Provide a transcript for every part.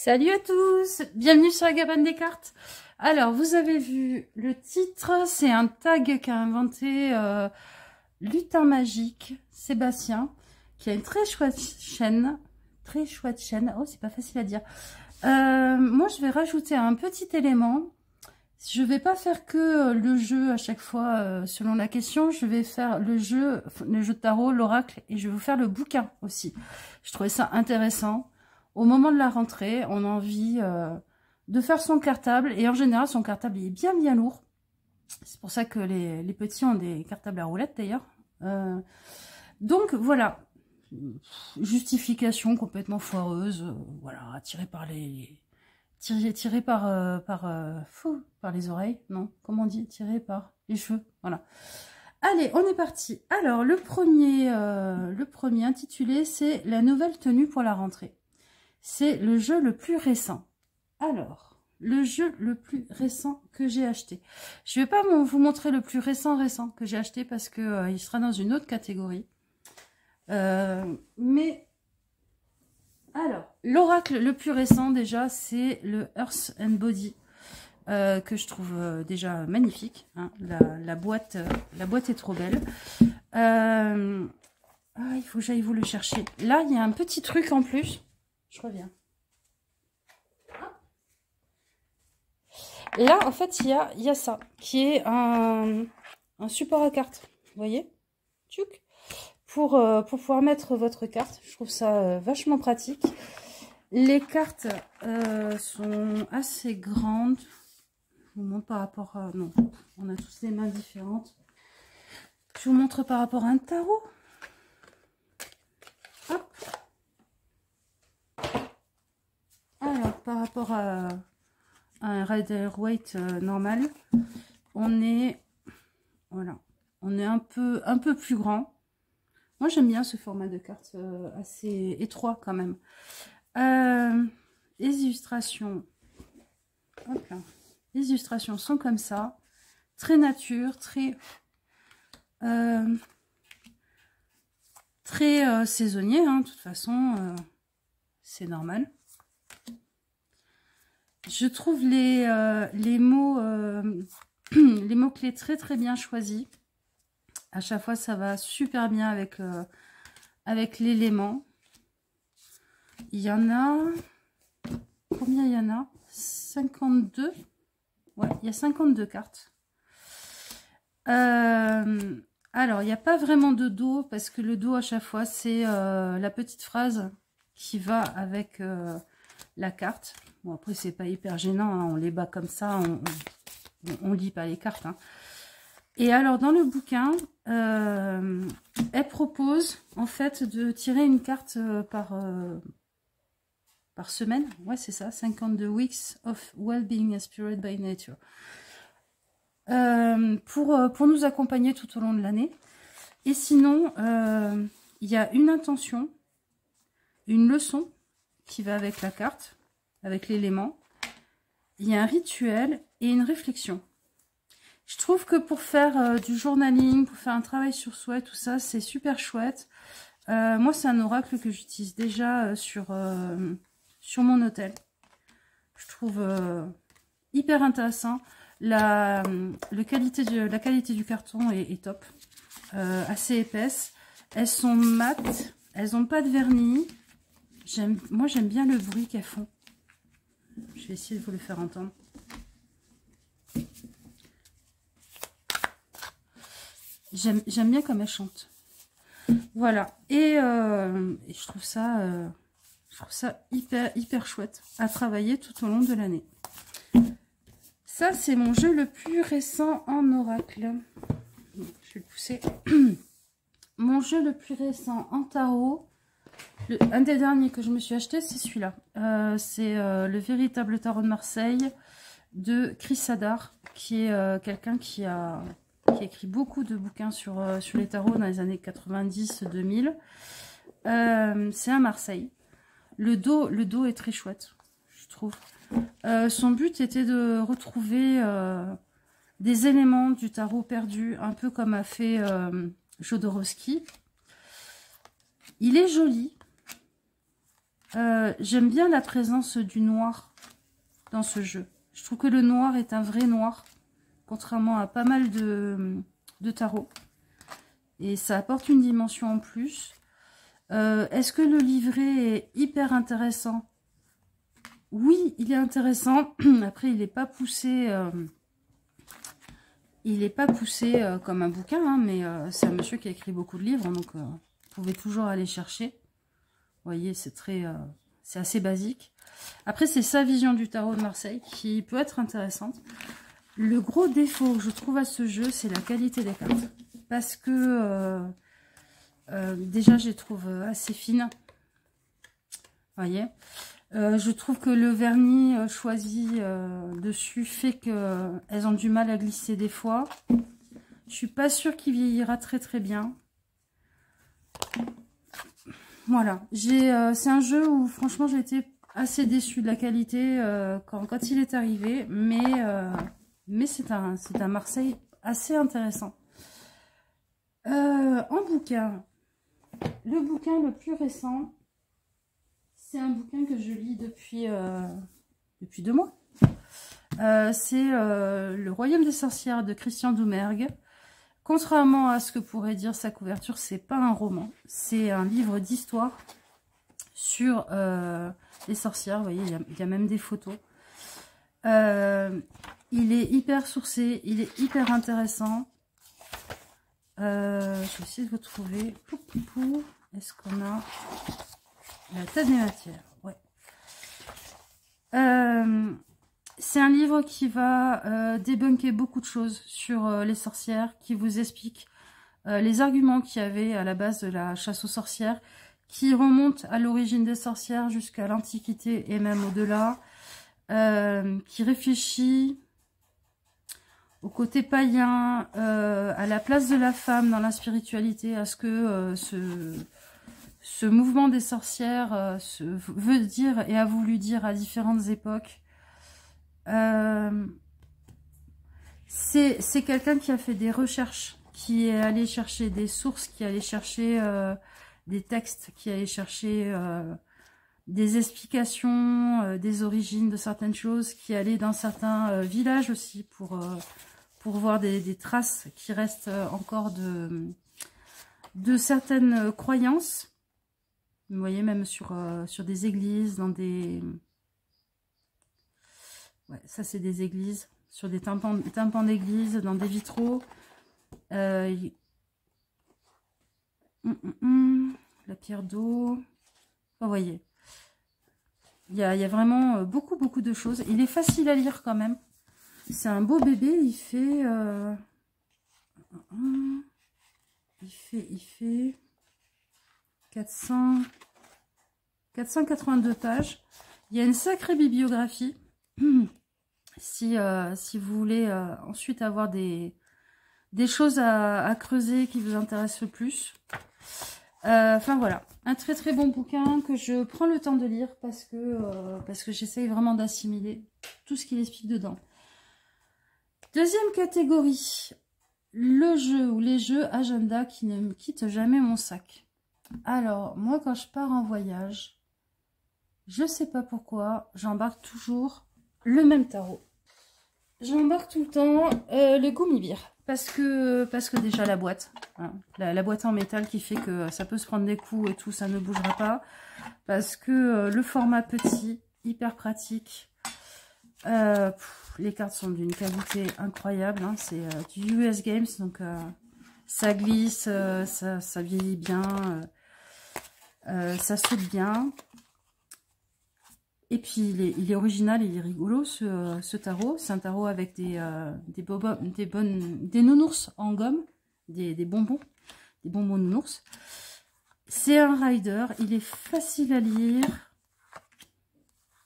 Salut à tous, bienvenue sur la cabane des cartes. Alors, vous avez vu le titre, c'est un tag qu'a inventé Lutin Magique, Sébastien, qui a une très chouette chaîne. Oh, c'est pas facile à dire. Moi, je vais rajouter un petit élément. Je vais pas faire que le jeu à chaque fois selon la question. Je vais faire le jeu de tarot, l'oracle, et je vais vous faire le bouquin aussi. Je trouvais ça intéressant. Au moment de la rentrée, on a envie de faire son cartable. Et en général, son cartable il est bien lourd. C'est pour ça que les petits ont des cartables à roulettes d'ailleurs. Donc voilà. Justification complètement foireuse. Voilà, tirée par tiré par les oreilles. Non, comment on dit? Tiré par les cheveux. Voilà. Allez, on est parti. Alors, le premier intitulé, c'est la nouvelle tenue pour la rentrée. C'est le jeu le plus récent. Alors, le jeu le plus récent que j'ai acheté. Je ne vais pas vous montrer le plus récent que j'ai acheté parce que il sera dans une autre catégorie. Mais, alors, l'oracle le plus récent déjà, c'est le Earth and Body. Que je trouve déjà magnifique. Hein. La boîte est trop belle. Il faut que j'aille vous le chercher. Là, il y a un petit truc en plus. Je reviens. Là, en fait, il y a ça, qui est un support à carte. Vous voyez? Tchouk. Pour pouvoir mettre votre carte. Je trouve ça vachement pratique. Les cartes sont assez grandes. Je vous montre par rapport à... Non, on a tous des mains différentes. Je vous montre par rapport à un tarot. Hop. Alors, par rapport à un Rider-Waite normal, on est... Voilà. On est un peu plus grand. Moi, j'aime bien ce format de carte assez étroit quand même. Les illustrations. Hop là. Les illustrations sont comme ça. Très nature, très saisonnier. Hein, de toute façon, c'est normal. Je trouve les mots les mots-clés très bien choisis. À chaque fois, ça va super bien avec l'élément. Il y en a... Combien il y en a? 52. Ouais, il y a 52 cartes. Alors, il n'y a pas vraiment de dos, parce que le dos, à chaque fois, c'est la petite phrase qui va avec la carte. Bon, après, c'est pas hyper gênant, hein, on les bat comme ça, on lit pas les cartes. Hein. Et alors, dans le bouquin, elle propose, en fait, de tirer une carte par semaine. Ouais, c'est ça, 52 weeks of well-being inspired by nature. Pour nous accompagner tout au long de l'année. Et sinon, il y a une intention, une leçon qui va avec la carte, avec l'élément. Il y a un rituel et une réflexion. Je trouve que pour faire du journaling, pour faire un travail sur soi et tout ça, c'est super chouette. Moi, c'est un oracle que j'utilise déjà sur mon hôtel. Je trouve hyper intéressant. La qualité du carton est top. Assez épaisse. Elles sont mates. Elles n'ont pas de vernis. Moi, j'aime bien le bruit qu'elles font. Je vais essayer de vous le faire entendre. J'aime bien comme elles chantent. Voilà. Et je trouve ça hyper chouette à travailler tout au long de l'année. Ça, c'est mon jeu le plus récent en oracle. Je vais le pousser. Mon jeu le plus récent en tarot. Un des derniers que je me suis acheté, c'est celui-là. C'est le véritable tarot de Marseille de Chris Sadar, qui est quelqu'un qui a écrit beaucoup de bouquins sur les tarots dans les années 90-2000. C'est à Marseille. Le dos est très chouette, je trouve. Son but était de retrouver des éléments du tarot perdu, un peu comme a fait Jodorowsky. Il est joli. J'aime bien la présence du noir dans ce jeu. Je trouve que le noir est un vrai noir, contrairement à pas mal de tarots. Et ça apporte une dimension en plus. Est-ce que le livret est hyper intéressant? Oui, il est intéressant. Après, il n'est pas poussé... il n'est pas poussé comme un bouquin, hein, mais c'est un monsieur qui a écrit beaucoup de livres, donc vous pouvez toujours aller chercher. Vous voyez, c'est assez basique. Après, c'est sa vision du tarot de Marseille qui peut être intéressante. Le gros défaut que je trouve à ce jeu, c'est la qualité des cartes. Parce que déjà, je les trouve assez fines. Vous voyez, je trouve que le vernis choisi dessus fait qu'elles ont du mal à glisser des fois. Je suis pas sûre qu'il vieillira très très bien. Voilà, c'est un jeu où franchement j'ai été assez déçue de la qualité quand il est arrivé, mais c'est un Marseille assez intéressant. En bouquin, le bouquin le plus récent, c'est un bouquin que je lis depuis 2 mois. C'est Le Royaume des sorcières de Christian Doumergue. Contrairement à ce que pourrait dire sa couverture, c'est pas un roman, c'est un livre d'histoire sur les sorcières. Vous voyez, il y a même des photos. Il est hyper sourcé, il est hyper intéressant. Je vais essayer de vous trouver. Est-ce qu'on a la tête des matières? Ouais. C'est un livre qui va débunker beaucoup de choses sur les sorcières, qui vous explique les arguments qu'il y avait à la base de la chasse aux sorcières, qui remontent à l'origine des sorcières jusqu'à l'Antiquité et même au-delà, qui réfléchit au côté païen, à la place de la femme dans la spiritualité, à ce que ce mouvement des sorcières veut dire et a voulu dire à différentes époques. C'est quelqu'un qui a fait des recherches, qui est allé chercher des sources, qui est allé chercher des textes, qui est allé chercher des explications, des origines de certaines choses, qui est allé dans certains villages aussi pour voir des traces qui restent encore de certaines croyances. Vous voyez, même sur des églises, dans des... Ouais, ça c'est des églises, sur des tympans d'église, dans des vitraux. La pierre d'eau. Vous voyez, il y a vraiment beaucoup de choses. Il est facile à lire quand même. C'est un beau bébé, il fait 482 pages. Il y a une sacrée bibliographie. Si vous voulez ensuite avoir des choses à creuser qui vous intéressent le plus. Enfin voilà, un très bon bouquin que je prends le temps de lire parce que j'essaye vraiment d'assimiler tout ce qu'il explique dedans. Deuxième catégorie, le jeu ou les jeux agenda qui ne me quittent jamais mon sac. Alors, moi quand je pars en voyage, je sais pas pourquoi, j'embarque toujours le même tarot. J'embarque tout le temps le Goumibir. Parce que déjà la boîte, hein, la boîte en métal qui fait que ça peut se prendre des coups et tout, ça ne bougera pas. Parce que le format petit, hyper pratique. Les cartes sont d'une qualité incroyable. Hein, c'est du US Games, donc ça glisse, ça vieillit bien, ça saute bien. Et puis il est original, il est rigolo ce tarot. C'est un tarot avec des nounours en gomme, des bonbons nounours. C'est un rider, il est facile à lire.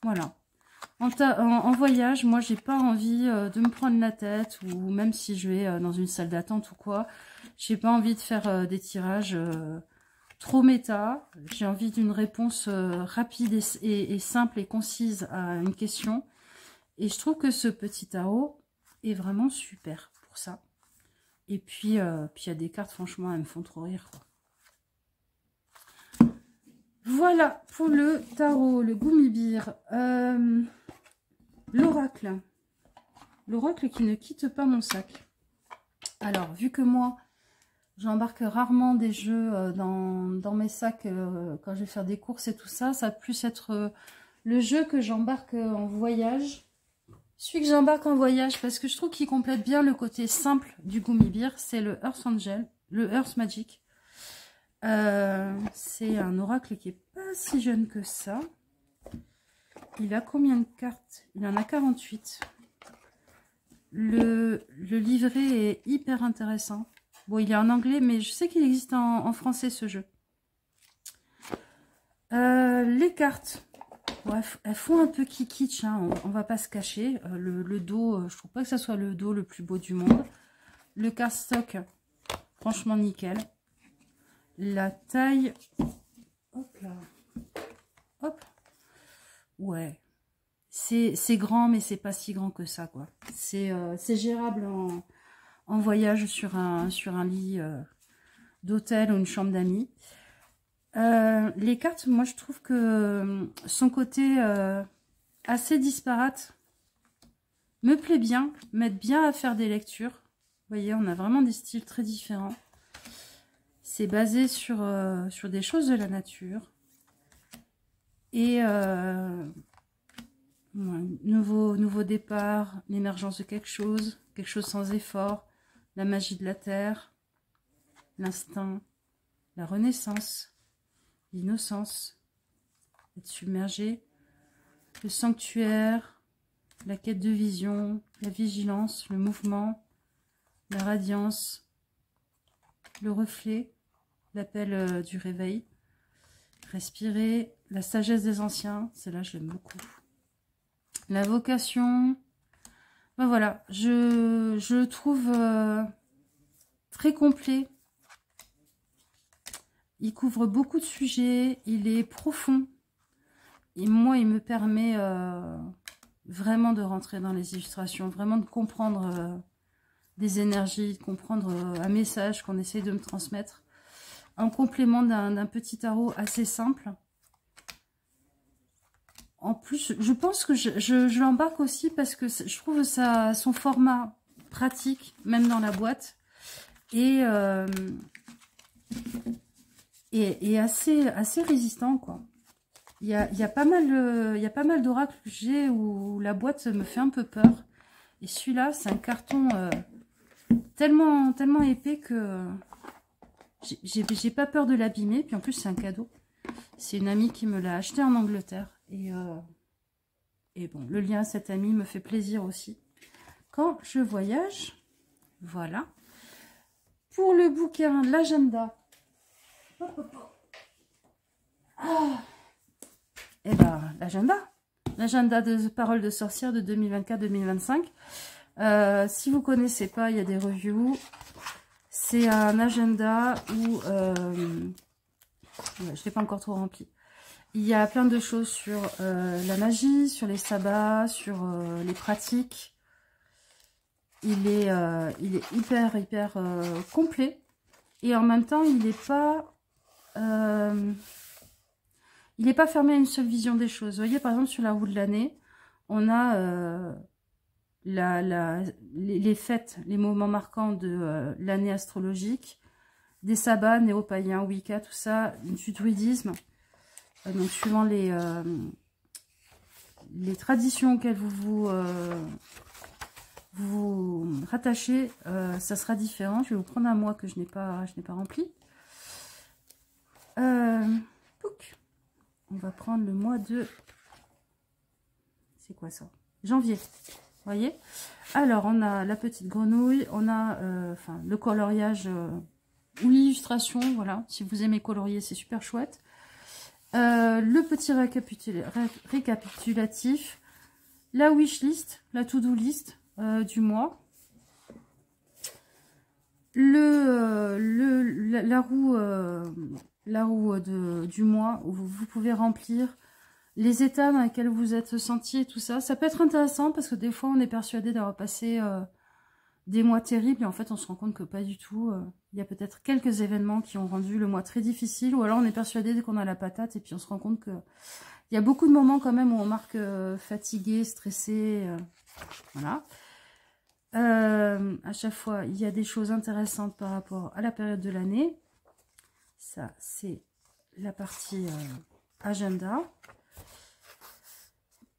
Voilà. En voyage, moi j'ai pas envie de me prendre la tête, ou même si je vais dans une salle d'attente ou quoi, j'ai pas envie de faire des tirages trop méta. J'ai envie d'une réponse rapide et simple et concise à une question. Et je trouve que ce petit tarot est vraiment super pour ça. Et puis il y a des cartes, franchement, elles me font trop rire, quoi. Voilà pour le tarot, le Goumibir. L'oracle. L'oracle qui ne quitte pas mon sac. Alors, vu que moi, j'embarque rarement des jeux dans mes sacs quand je vais faire des courses et tout ça, ça va plus être le jeu que j'embarque en voyage. Celui que j'embarque en voyage, parce que je trouve qu'il complète bien le côté simple du Goumibir, c'est le Earth Angel, le Earth Magic. C'est un oracle qui est pas si jeune que ça. Il a combien de cartes? Il en a 48. Le livret est hyper intéressant. Bon, il est en anglais, mais je sais qu'il existe en français ce jeu. Les cartes, bref, elles font un peu kitsch, hein, on va pas se cacher. Le dos, je trouve pas que ça soit le dos le plus beau du monde. Le cardstock, franchement nickel. La taille, hop là, hop, ouais. C'est grand, mais c'est pas si grand que ça, quoi. C'est gérable en voyage sur un lit d'hôtel ou une chambre d'amis. Les cartes, moi, je trouve que son côté assez disparate me plaît bien, m'aide bien à faire des lectures. Vous voyez, on a vraiment des styles très différents. C'est basé sur des choses de la nature. Et... nouveau départ, l'émergence de quelque chose sans effort, la magie de la terre, l'instinct, la renaissance, l'innocence, être submergé, le sanctuaire, la quête de vision, la vigilance, le mouvement, la radiance, le reflet, l'appel du réveil, respirer, la sagesse des anciens, celle-là je l'aime beaucoup. La vocation, ben voilà, je le trouve très complet. Il couvre beaucoup de sujets, il est profond. Et moi, il me permet vraiment de rentrer dans les illustrations, vraiment de comprendre des énergies, de comprendre un message qu'on essaye de me transmettre. En complément d'un petit tarot assez simple. En plus, je pense que je l'embarque aussi parce que je trouve son format pratique, même dans la boîte, et assez résistant, quoi. Il y a pas mal d'oracles que j'ai où la boîte me fait un peu peur. Et celui-là, c'est un carton tellement épais que j'ai pas peur de l'abîmer. Puis en plus, c'est un cadeau. C'est une amie qui me l'a acheté en Angleterre. Et bon, le lien à cette amie me fait plaisir aussi. Quand je voyage, voilà. Pour le bouquin, l'agenda. Ah, et ben, l'agenda. L'agenda de Paroles de sorcière de 2024-2025. Si vous connaissez pas, il y a des reviews. C'est un agenda où... je ne l'ai pas encore trop rempli. Il y a plein de choses sur la magie, sur les sabbats, sur les pratiques. Il est hyper complet. Et en même temps, il n'est pas fermé à une seule vision des choses. Vous voyez, par exemple, sur la roue de l'année, on a les fêtes, les moments marquants de l'année astrologique, des sabbats, néo-païens, Wicca, tout ça, du druidisme. Donc, suivant les traditions auxquelles vous rattachez, ça sera différent. Je vais vous prendre un mois que je n'ai pas rempli. On va prendre le mois de... C'est quoi ça? Janvier. Vous voyez? Alors, on a la petite grenouille, on a le coloriage ou l'illustration. Voilà, si vous aimez colorier, c'est super chouette. Le petit récapitulatif, la wishlist, la to-do list du mois, la roue du mois où vous pouvez remplir les états dans lesquels vous êtes senti et tout ça. Ça peut être intéressant parce que des fois on est persuadé d'avoir passé des mois terribles. Et en fait, on se rend compte que pas du tout. Il y a peut-être quelques événements qui ont rendu le mois très difficile. Ou alors, on est persuadé qu'on a la patate. Et puis, on se rend compte que il y a beaucoup de moments quand même où on marque fatigué, stressé. Voilà. À chaque fois, il y a des choses intéressantes par rapport à la période de l'année. Ça, c'est la partie agenda.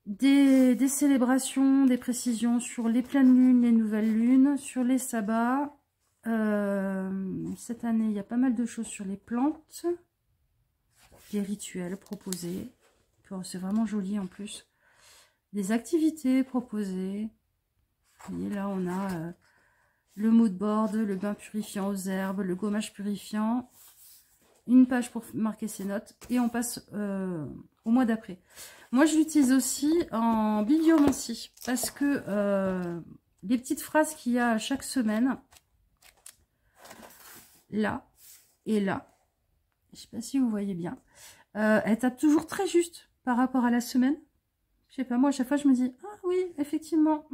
Des célébrations, des précisions sur les pleines lunes, les nouvelles lunes, sur les sabbats. Cette année, il y a pas mal de choses sur les plantes. Des rituels proposés. C'est vraiment joli en plus. Des activités proposées. Vous voyez, là, on a le mood board, le bain purifiant aux herbes, le gommage purifiant. Une page pour marquer ses notes. Et on passe au mois d'après. Moi, je l'utilise aussi en bibliomancie. Parce que les petites phrases qu'il y a chaque semaine, là et là, je ne sais pas si vous voyez bien, elles tapent toujours très juste par rapport à la semaine. Je sais pas, moi, à chaque fois, je me dis, ah oui, effectivement.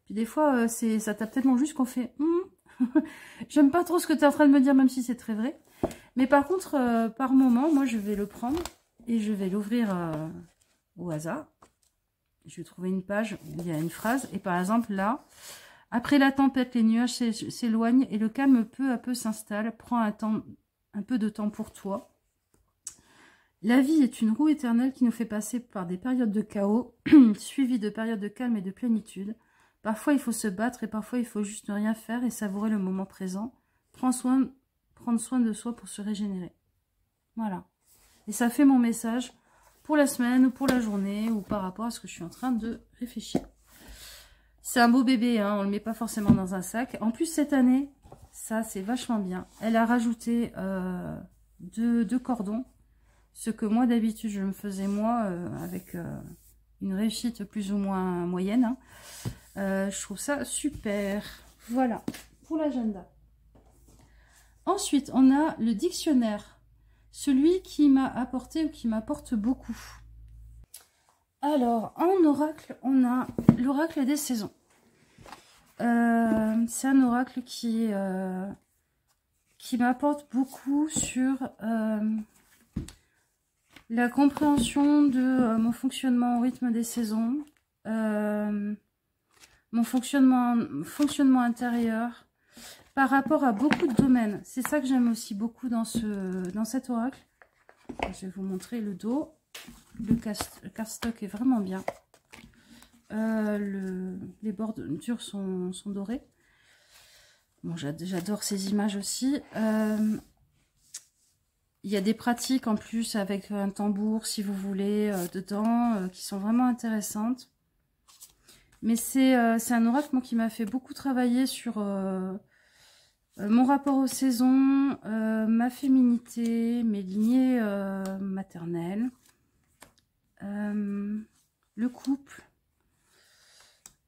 Puis des fois, ça tape tellement juste qu'on fait, j'aime pas trop ce que tu es en train de me dire, même si c'est très vrai. Mais par contre, par moment, moi, je vais le prendre et je vais l'ouvrir au hasard. Je vais trouver une page où il y a une phrase. Et par exemple, là, après la tempête, les nuages s'éloignent et le calme peu à peu s'installe. Prends un peu de temps pour toi. La vie est une roue éternelle qui nous fait passer par des périodes de chaos, suivies de périodes de calme et de plénitude. Parfois, il faut se battre et parfois, il faut juste ne rien faire et savourer le moment présent. Prendre soin de soi pour se régénérer. Voilà. Et ça fait mon message pour la semaine ou pour la journée ou par rapport à ce que je suis en train de réfléchir. C'est un beau bébé, hein, on ne le met pas forcément dans un sac. En plus, cette année, ça, c'est vachement bien. Elle a rajouté deux cordons. Ce que moi, d'habitude, je me faisais moi avec une réussite plus ou moins moyenne. Hein. Je trouve ça super. Voilà, pour l'agenda. Ensuite, on a le dictionnaire. Celui qui m'a apporté ou qui m'apporte beaucoup. Alors, en oracle, on a l'oracle des saisons. C'est un oracle qui m'apporte beaucoup sur la compréhension de mon fonctionnement au rythme des saisons, mon fonctionnement intérieur, par rapport à beaucoup de domaines. C'est ça que j'aime aussi beaucoup dans cet oracle. Je vais vous montrer le dos. Le cardstock est vraiment bien. Les bordures sont dorées. Bon, j'adore ces images aussi. Il y a des pratiques en plus avec un tambour, si vous voulez, dedans, qui sont vraiment intéressantes. Mais c'est un oracle moi, qui m'a fait beaucoup travailler sur mon rapport aux saisons, ma féminité, mes lignées maternelles, le couple,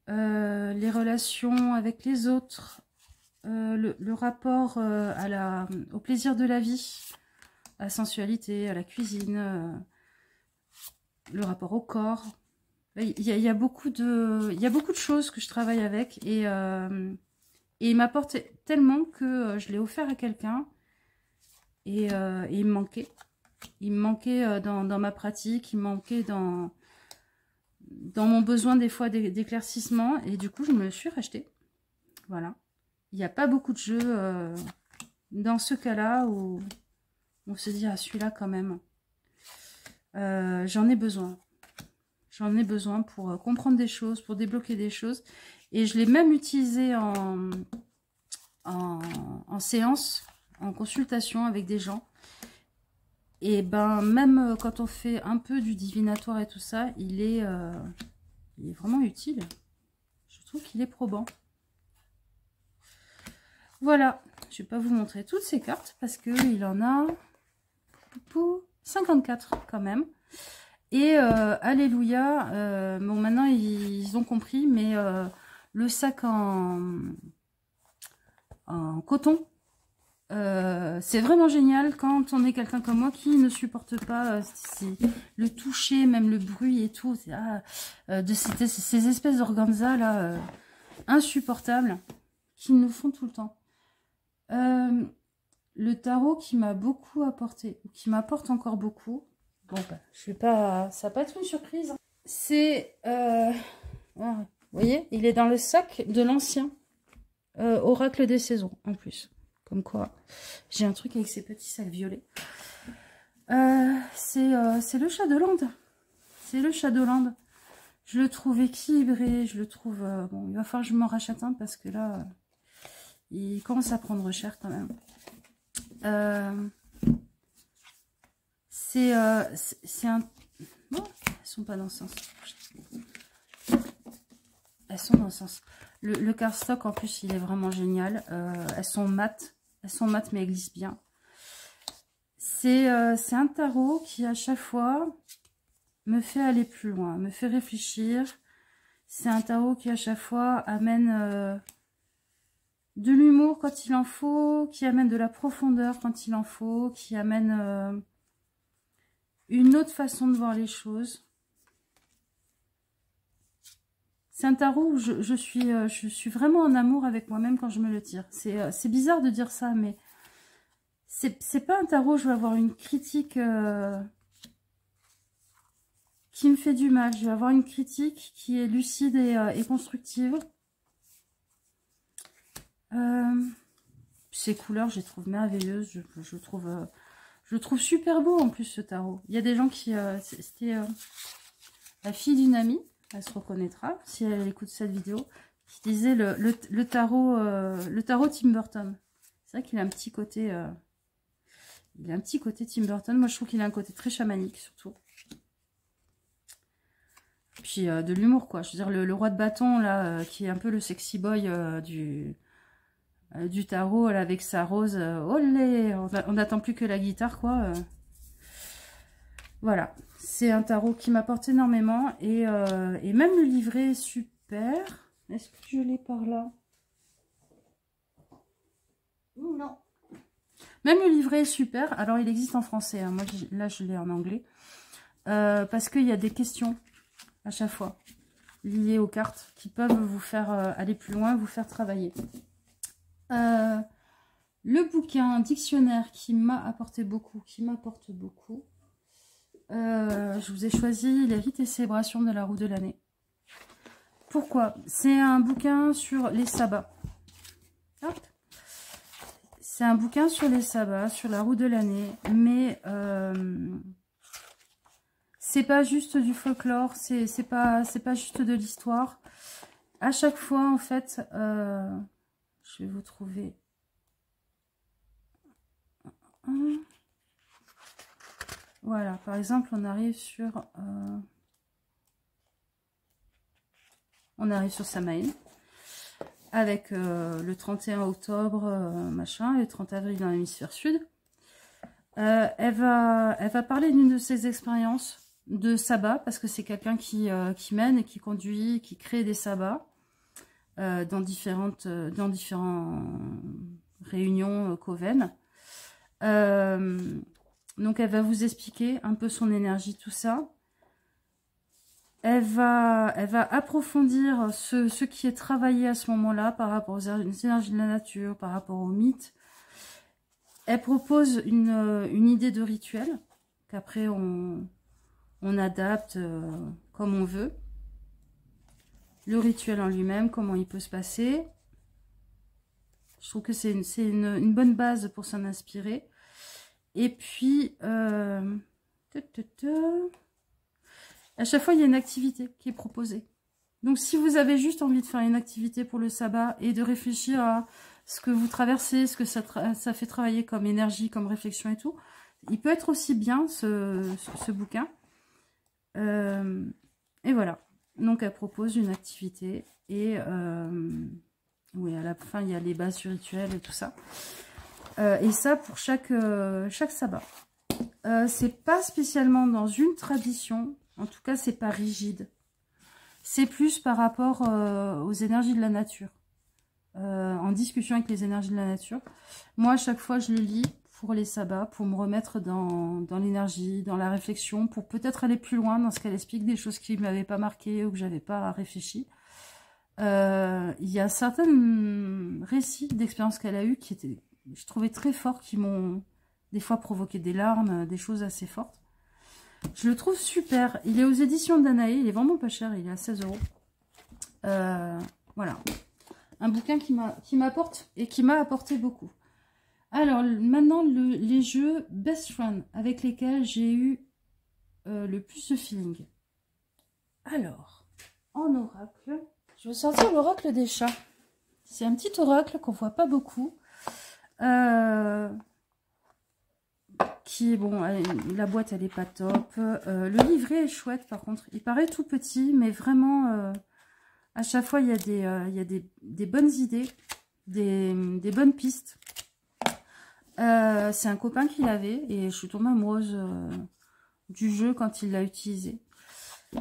les relations avec les autres, le rapport au plaisir de la vie, à la sensualité, à la cuisine, le rapport au corps. Il y a beaucoup de choses que je travaille avec et il m'apporte tellement que je l'ai offert à quelqu'un et il me manquait. Il me manquait dans ma pratique, il me manquait dans mon besoin des fois d'éclaircissement et du coup je me le suis racheté. Voilà. Il n'y a pas beaucoup de jeux dans ce cas-là où on se dit, ah, celui-là quand même, j'en ai besoin. J'en ai besoin pour comprendre des choses, pour débloquer des choses. Et je l'ai même utilisé en séance, en consultation avec des gens. Et ben même quand on fait un peu du divinatoire et tout ça, il est vraiment utile. Je trouve qu'il est probant. Voilà, je ne vais pas vous montrer toutes ces cartes parce qu'il en a 54 quand même. Et alléluia, bon maintenant ils ont compris, mais le sac en coton, c'est vraiment génial quand on est quelqu'un comme moi qui ne supporte pas le toucher, même le bruit et tout, de ces espèces d'organza là, insupportables, qui nous font tout le temps. Le tarot qui m'a beaucoup apporté, qui m'apporte encore beaucoup, bon, bah, je vais pas, ça va pas être une surprise, c'est, vous voyez, il est dans le sac de l'ancien oracle des saisons, en plus. Comme quoi, j'ai un truc avec ces petits sacs violets. C'est le Shadowland. C'est le Shadowland. Je le trouve équilibré, je le trouve... bon, il va falloir que je m'en rachète un parce que là, il commence à prendre cher quand même. C'est un... Bon, elles sont pas dans ce sens. Elles sont dans ce sens. Le cardstock, en plus, il est vraiment génial. Elles sont mates. Elles sont mates, mais elles glissent bien. C'est un tarot qui, à chaque fois, me fait aller plus loin, me fait réfléchir. C'est un tarot qui, à chaque fois, amène de l'humour quand il en faut, qui amène de la profondeur quand il en faut, qui amène une autre façon de voir les choses. C'est un tarot où je suis vraiment en amour avec moi-même quand je me le tire. C'est bizarre de dire ça, mais c'est pas un tarot où je vais avoir une critique qui me fait du mal. Je vais avoir une critique qui est lucide et constructive. Ces couleurs, je les trouve merveilleuses. Je le trouve super beau en plus, ce tarot. Il y a des gens qui... C'était la fille d'une amie, elle se reconnaîtra si elle écoute cette vidéo, qui disait le tarot Tim Burton. C'est vrai qu'il a un petit côté... il a un petit côté Tim Burton. Moi, je trouve qu'il a un côté très chamanique, surtout. Puis de l'humour, quoi. Je veux dire, le roi de bâton, là, qui est un peu le sexy boy du tarot, là, avec sa rose. Olé, on n'attend plus que la guitare, quoi. Voilà. C'est un tarot qui m'apporte énormément. Et même le livret est super. Est-ce que je l'ai par là? Non. Même le livret est super. Alors, il existe en français. Hein. Moi, là, je l'ai en anglais. Parce qu'il y a des questions à chaque fois liées aux cartes qui peuvent vous faire aller plus loin, vous faire travailler. Le bouquin dictionnaire qui m'a apporté beaucoup, qui m'apporte beaucoup. Je vous ai choisi les rites et célébrations de la roue de l'année. Pourquoi? C'est un bouquin sur les sabbats. C'est un bouquin sur les sabbats, sur la roue de l'année, mais c'est pas juste du folklore, c'est pas juste de l'histoire. À chaque fois, en fait, je vais vous trouver voilà, par exemple, on arrive sur Samhain avec le 31 octobre machin, et le 30 avril dans l'hémisphère sud. Elle va parler d'une de ses expériences de sabbat, parce que c'est quelqu'un qui mène et qui conduit, qui crée des sabbats dans différentes réunions coven. Donc elle va vous expliquer un peu son énergie, tout ça. Elle va approfondir ce qui est travaillé à ce moment-là par rapport aux énergies de la nature, par rapport aux mythes. Elle propose une idée de rituel qu'après on adapte comme on veut. Le rituel en lui-même, comment il peut se passer. Je trouve que c'est une bonne base pour s'en inspirer. Et puis, à chaque fois, il y a une activité qui est proposée. Donc, si vous avez juste envie de faire une activité pour le sabbat et de réfléchir à ce que vous traversez, ce que ça fait travailler comme énergie, comme réflexion et tout, il peut être aussi bien ce bouquin. Et voilà. Donc, elle propose une activité et oui, à la fin, il y a les bases du rituel et tout ça. Et ça pour chaque sabbat. C'est pas spécialement dans une tradition, en tout cas c'est pas rigide. C'est plus par rapport aux énergies de la nature. En discussion avec les énergies de la nature. Moi à chaque fois je le lis pour les sabbats, pour me remettre dans l'énergie, dans la réflexion, pour peut-être aller plus loin dans ce qu'elle explique, des choses qui ne m'avaient pas marqué ou que j'avais pas réfléchi. Il y a certains récits d'expériences qu'elle a eues qui étaient, je trouvais très forts, qui m'ont des fois provoqué des larmes, des choses assez fortes. Je le trouve super. Il est aux éditions Danae, il est vraiment pas cher, il est à 16 €. Voilà. Un bouquin qui m'apporte et qui m'a apporté beaucoup. Alors, maintenant, les jeux Best Friend avec lesquels j'ai eu le plus de feeling. Alors, en oracle, je vais sortir l'oracle des chats. C'est un petit oracle qu'on voit pas beaucoup. Qui est bon, la boîte elle est pas top. Le livret est chouette par contre. Il paraît tout petit, mais vraiment, à chaque fois il y a des bonnes idées, des bonnes pistes. C'est un copain qui l'avait et je suis tombée amoureuse du jeu quand il l'a utilisé.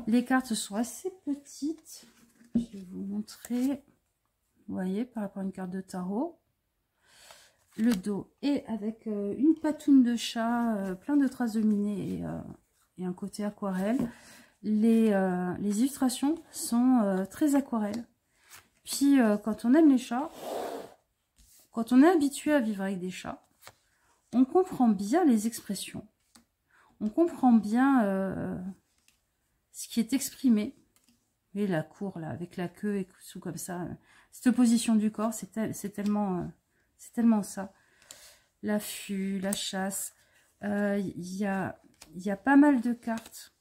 Les cartes sont assez petites. Je vais vous montrer. Vous voyez, par rapport à une carte de tarot. Le dos est avec une patoune de chat, plein de traces de miné et un côté aquarelle. Les illustrations sont très aquarelles. Puis quand on aime les chats, quand on est habitué à vivre avec des chats, on comprend bien les expressions. On comprend bien ce qui est exprimé. Vous voyez la cour là, avec la queue et tout comme ça. Cette position du corps, c'est tellement ça. L'affût, la chasse. Il y a pas mal de cartes.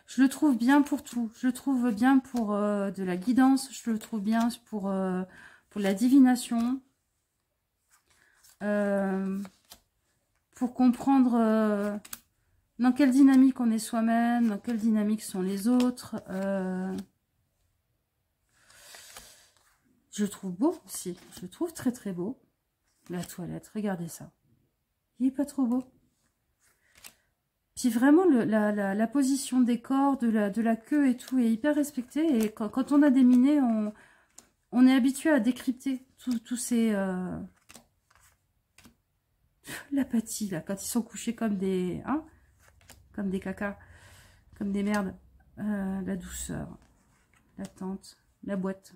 Je le trouve bien pour tout. Je le trouve bien pour de la guidance. Je le trouve bien pour la divination. Pour comprendre dans quelle dynamique on est soi-même, dans quelle dynamique sont les autres. Je le trouve beau aussi. Je le trouve très très beau. La toilette, regardez ça. Il n'est pas trop beau. Puis vraiment, la position des corps, de la queue et tout est hyper respectée. Et quand on a des minets, on est habitué à décrypter tous ces... L'apathie, là, quand ils sont couchés comme des... Hein, comme des cacas, comme des merdes. La douceur, l'attente, la boîte.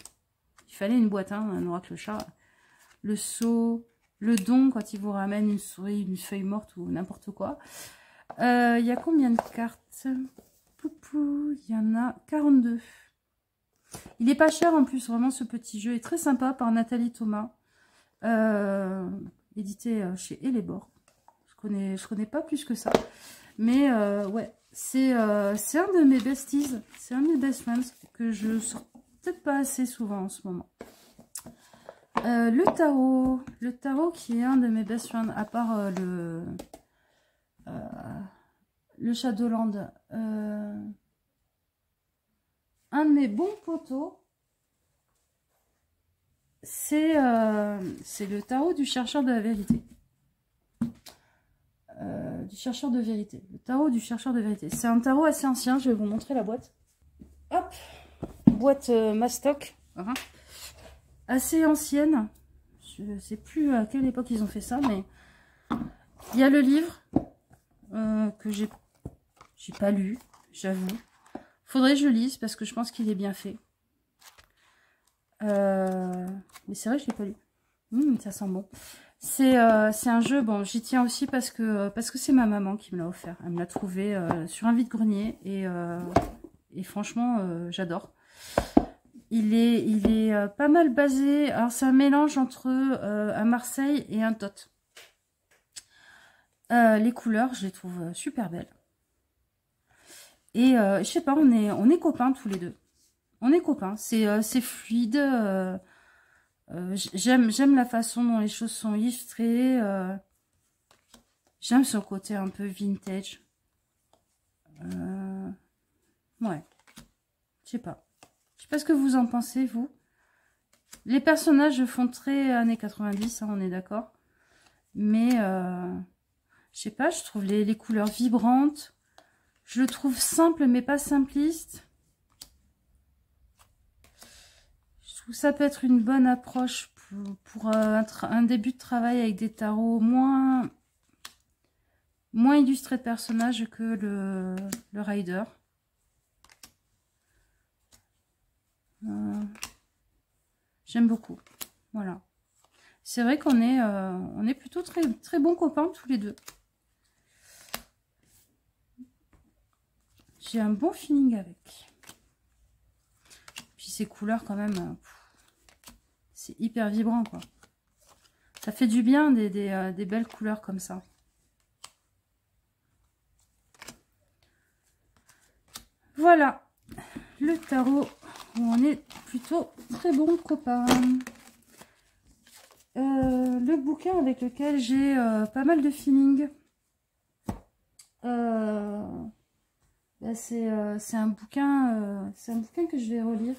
Il fallait une boîte, hein, un oracle chat. Le seau, le don quand il vous ramène une souris, une feuille morte ou n'importe quoi. Il y a combien de cartes? Poupou, il y en a 42. Il est pas cher en plus, vraiment ce petit jeu est très sympa par Nathalie Thomas. Édité chez Elébor. Je connais pas plus que ça. Mais ouais, c'est un de mes besties, c'est un de mes best friends que je sors peut-être pas assez souvent en ce moment. Le tarot qui est un de mes best friends, à part le Shadowland. Un de mes bons potos, c'est le tarot du chercheur de la vérité. Du chercheur de vérité. Le tarot du chercheur de vérité. C'est un tarot assez ancien, je vais vous montrer la boîte. Hop, boîte Mastoc. Assez ancienne. Je ne sais plus à quelle époque ils ont fait ça, mais il y a le livre que j'ai pas lu, j'avoue. Faudrait que je lise parce que je pense qu'il est bien fait. Mais c'est vrai que je l'ai pas lu. Ça sent bon. C'est un jeu, bon, j'y tiens aussi parce que c'est ma maman qui me l'a offert. Elle me l'a trouvé sur un vide-grenier et franchement, j'adore. Il est pas mal basé, alors c'est un mélange entre un Marseille et un Tot. Les couleurs, je les trouve super belles. Et je sais pas, on est copains tous les deux. On est copains, c'est fluide. J'aime la façon dont les choses sont illustrées. J'aime ce côté un peu vintage. Ouais. Je sais pas. Je sais pas ce que vous en pensez, vous. Les personnages font très années 90, hein, on est d'accord. Mais, je sais pas, je trouve les couleurs vibrantes. Je le trouve simple, mais pas simpliste. Je trouve que ça peut être une bonne approche pour un début de travail avec des tarots moins illustrés de personnages que le Rider. J'aime beaucoup. Voilà. C'est vrai qu'on est, on est plutôt très, très bons copains tous les deux. J'ai un bon feeling avec. Puis ces couleurs quand même, c'est hyper vibrant quoi. Ça fait du bien des belles couleurs comme ça. Voilà, le tarot où on est plutôt très bons copains. Le bouquin avec lequel j'ai pas mal de feeling. C'est un bouquin que je vais relire.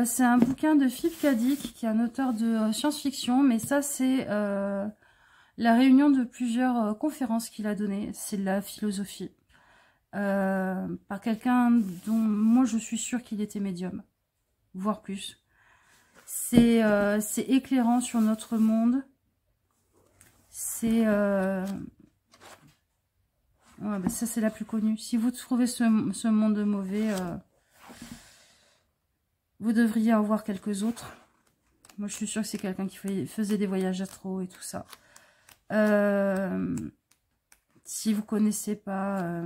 C'est un bouquin de Philip K. Dick, qui est un auteur de science-fiction, mais ça c'est la réunion de plusieurs conférences qu'il a données. C'est de la philosophie. Par quelqu'un dont moi je suis sûre qu'il était médium, voire plus. C'est éclairant sur notre monde. C'est... Ouais, bah ça c'est la plus connue. Si vous trouvez ce monde mauvais, vous devriez en voir quelques autres. Moi je suis sûre que c'est quelqu'un qui faisait des voyages astraux et tout ça. Si vous connaissez pas...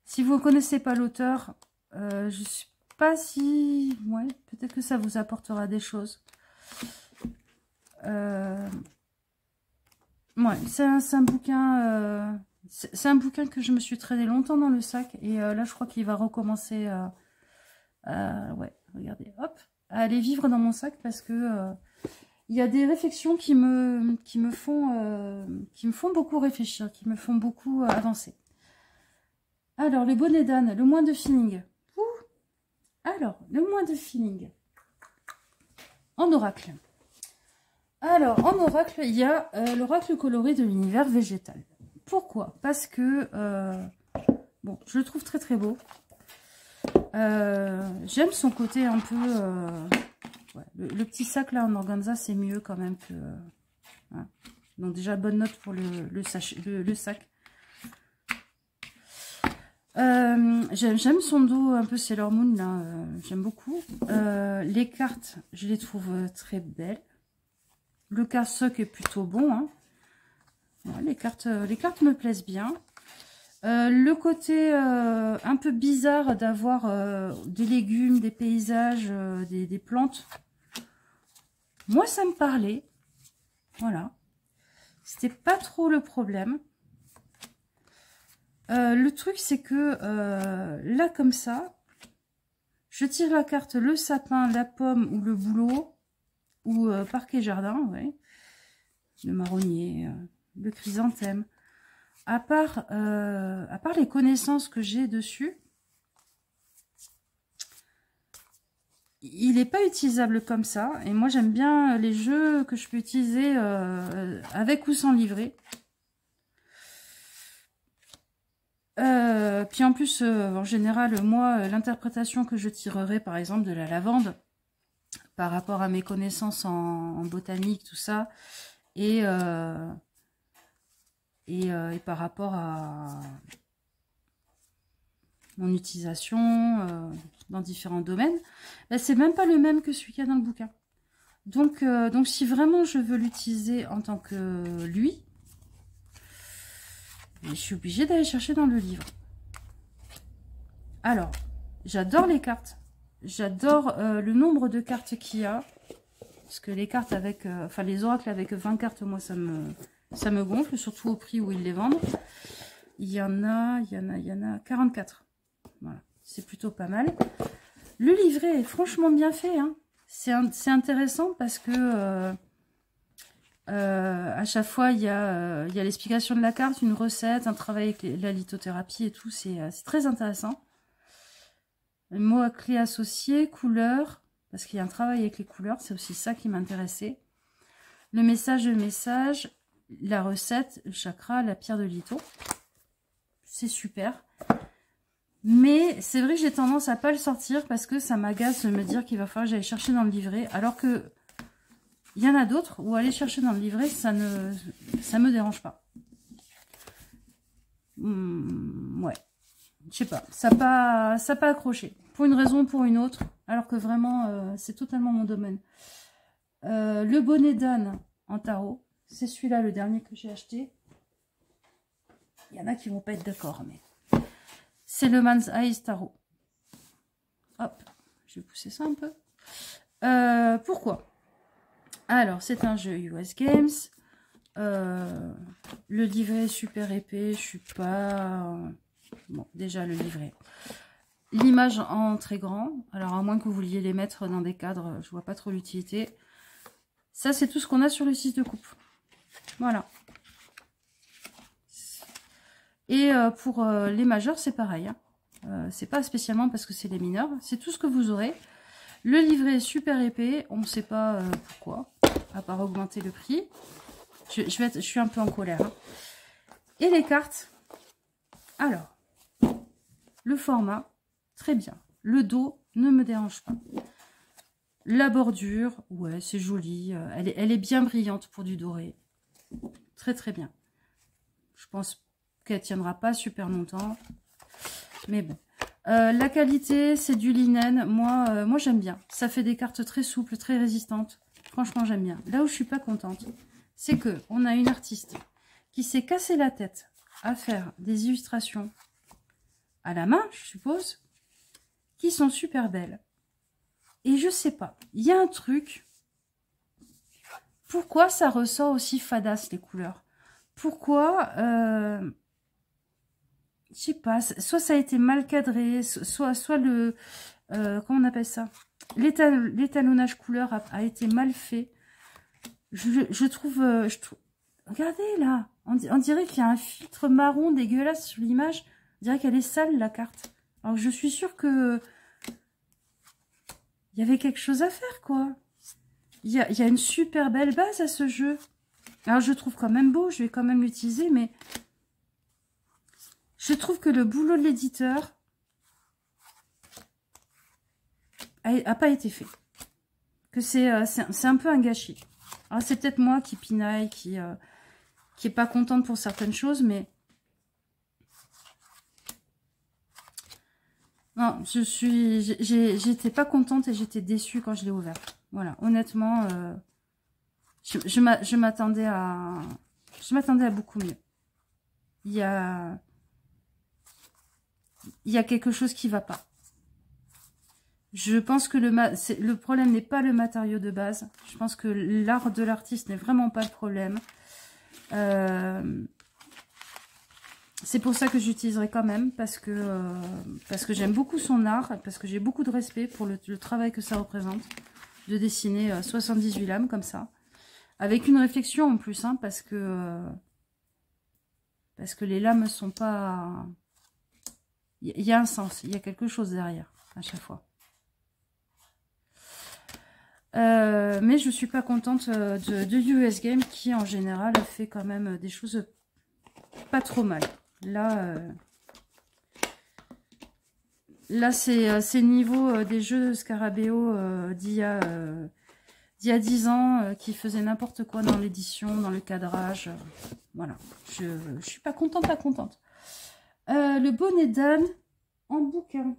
si vous connaissez pas l'auteur, je suis pas si... Ouais, peut-être que ça vous apportera des choses. Ouais, c'est un bouquin... c'est un bouquin que je me suis traîné longtemps dans le sac. Et là, je crois qu'il va recommencer... ouais, regardez, hop, à aller vivre dans mon sac parce que... il y a des réflexions qui me font beaucoup réfléchir, qui me font beaucoup avancer. Alors, le bonnet d'âne, le moins de feeling. Ouh. Alors, le moins de feeling. En oracle. Alors, en oracle, il y a l'oracle coloré de l'univers végétal. Pourquoi? Parce que, bon, je le trouve très très beau. J'aime son côté un peu... ouais, le petit sac là en organza, c'est mieux quand même que... Hein. Donc déjà, bonne note pour le sac. J'aime son dos un peu Sailor Moon là, j'aime beaucoup. Les cartes, je les trouve très belles. Le cardstock est plutôt bon. Hein. Ouais, les cartes me plaisent bien. Le côté un peu bizarre d'avoir des légumes, des paysages, des plantes. Moi, ça me parlait. Voilà. C'était pas trop le problème. Le truc, c'est que là, comme ça, je tire la carte le sapin, la pomme ou le bouleau, ou parquet jardin, ouais. Le marronnier, le chrysanthème. À part les connaissances que j'ai dessus, il n'est pas utilisable comme ça. Et moi, j'aime bien les jeux que je peux utiliser avec ou sans livret. Puis en plus, en général, moi, l'interprétation que je tirerai, par exemple, de la lavande, par rapport à mes connaissances en botanique, tout ça, et par rapport à mon utilisation dans différents domaines, bah, c'est même pas le même que celui qu'il y a dans le bouquin. Donc si vraiment je veux l'utiliser en tant que lui, je suis obligée d'aller chercher dans le livre. Alors, j'adore les cartes. J'adore le nombre de cartes qu'il y a. Parce que les cartes avec... enfin, les oracles avec 20 cartes, moi, ça me gonfle. Surtout au prix où ils les vendent. Il y en a 44. Voilà. C'est plutôt pas mal. Le livret est franchement bien fait. Hein. C'est intéressant parce que... à chaque fois, il y a l'explication de la carte, une recette, un travail avec la lithothérapie et tout. C'est très intéressant. Mots à clé associés, couleurs, parce qu'il y a un travail avec les couleurs, c'est aussi ça qui m'intéressait. Le message, la recette, le chakra, la pierre de litho. C'est super. Mais c'est vrai que j'ai tendance à pas le sortir parce que ça m'agace de me dire qu'il va falloir que j'aille chercher dans le livret. Alors que il y en a d'autres où aller chercher dans le livret, ça me dérange pas. Ouais. je sais pas, ça n'a pas accroché. Pour une raison ou pour une autre, alors que vraiment, c'est totalement mon domaine. Le bonnet d'âne en tarot, c'est celui-là, le dernier que j'ai acheté. Il y en a qui vont pas être d'accord, mais... C'est le Man's Eyes Tarot. Hop, je vais pousser ça un peu. Pourquoi? Alors, c'est un jeu US Games. Le livret est super épais. Je suis pas... Bon, déjà, le livret. L'image en très grand. Alors, à moins que vous vouliez les mettre dans des cadres, je vois pas trop l'utilité. Ça, c'est tout ce qu'on a sur le 6 de coupe. Voilà. Et pour les majeurs, c'est pareil. Hein. C'est pas spécialement parce que c'est les mineurs. C'est tout ce que vous aurez. Le livret est super épais. On ne sait pas pourquoi. À part augmenter le prix. Je suis un peu en colère. Hein. Et les cartes. Alors. Le format. Très bien. Le dos ne me dérange pas. La bordure. Ouais, c'est joli. Elle est bien brillante pour du doré. Très très bien. Je pense qu'elle tiendra pas super longtemps. Mais bon. La qualité, c'est du linen. Moi j'aime bien. Ça fait des cartes très souples, très résistantes. Franchement, j'aime bien. Là où je suis pas contente, c'est que on a une artiste qui s'est cassé la tête à faire des illustrations à la main, je suppose, qui sont super belles. Et je sais pas, il y a un truc. Pourquoi ça ressort aussi fadasse les couleurs? Pourquoi je sais pas, soit ça a été mal cadré, soit le... comment on appelle ça? L'étalonnage couleur a été mal fait. Je trouve... regardez là, on dirait qu'il y a un filtre marron dégueulasse sur l'image. On dirait qu'elle est sale la carte. Alors je suis sûre que... il y avait quelque chose à faire quoi. Il y a une super belle base à ce jeu. Alors je trouve quand même beau, je vais quand même l'utiliser, mais... je trouve que le boulot de l'éditeur a pas été fait. Que c'est un peu un gâchis. Alors c'est peut-être moi qui pinaille, qui est pas contente pour certaines choses, mais... non, j'étais pas contente et j'étais déçue quand je l'ai ouvert. Voilà, honnêtement, je m'attendais à beaucoup mieux. Il y a quelque chose qui va pas. Je pense que le problème n'est pas le matériau de base. Je pense que l'art de l'artiste n'est vraiment pas le problème. C'est pour ça que j'utiliserai quand même, parce que j'aime beaucoup son art, parce que j'ai beaucoup de respect pour le travail que ça représente, de dessiner 78 lames comme ça, avec une réflexion en plus, hein, parce que les lames sont pas... il y a un sens, il y a quelque chose derrière, à chaque fois. Mais je suis pas contente de US Game, qui en général fait quand même des choses pas trop mal. Là c'est niveau des jeux Scarabeo d'il y a 10 ans, qui faisaient n'importe quoi dans l'édition, dans le cadrage. Voilà, je suis pas contente, le bonnet d'âne en bouquin.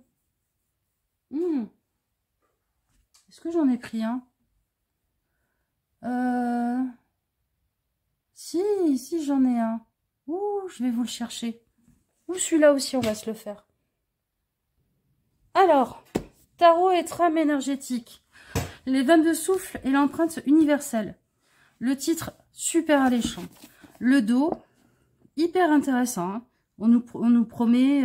Est-ce que j'en ai pris un? Si j'en ai un. Ouh, je vais vous le chercher. Ou celui-là aussi, on va se le faire. Alors, tarot et trame énergétique. Les 22 souffles et l'empreinte universelle. Le titre, super alléchant. Le dos, hyper intéressant. Hein. On nous promet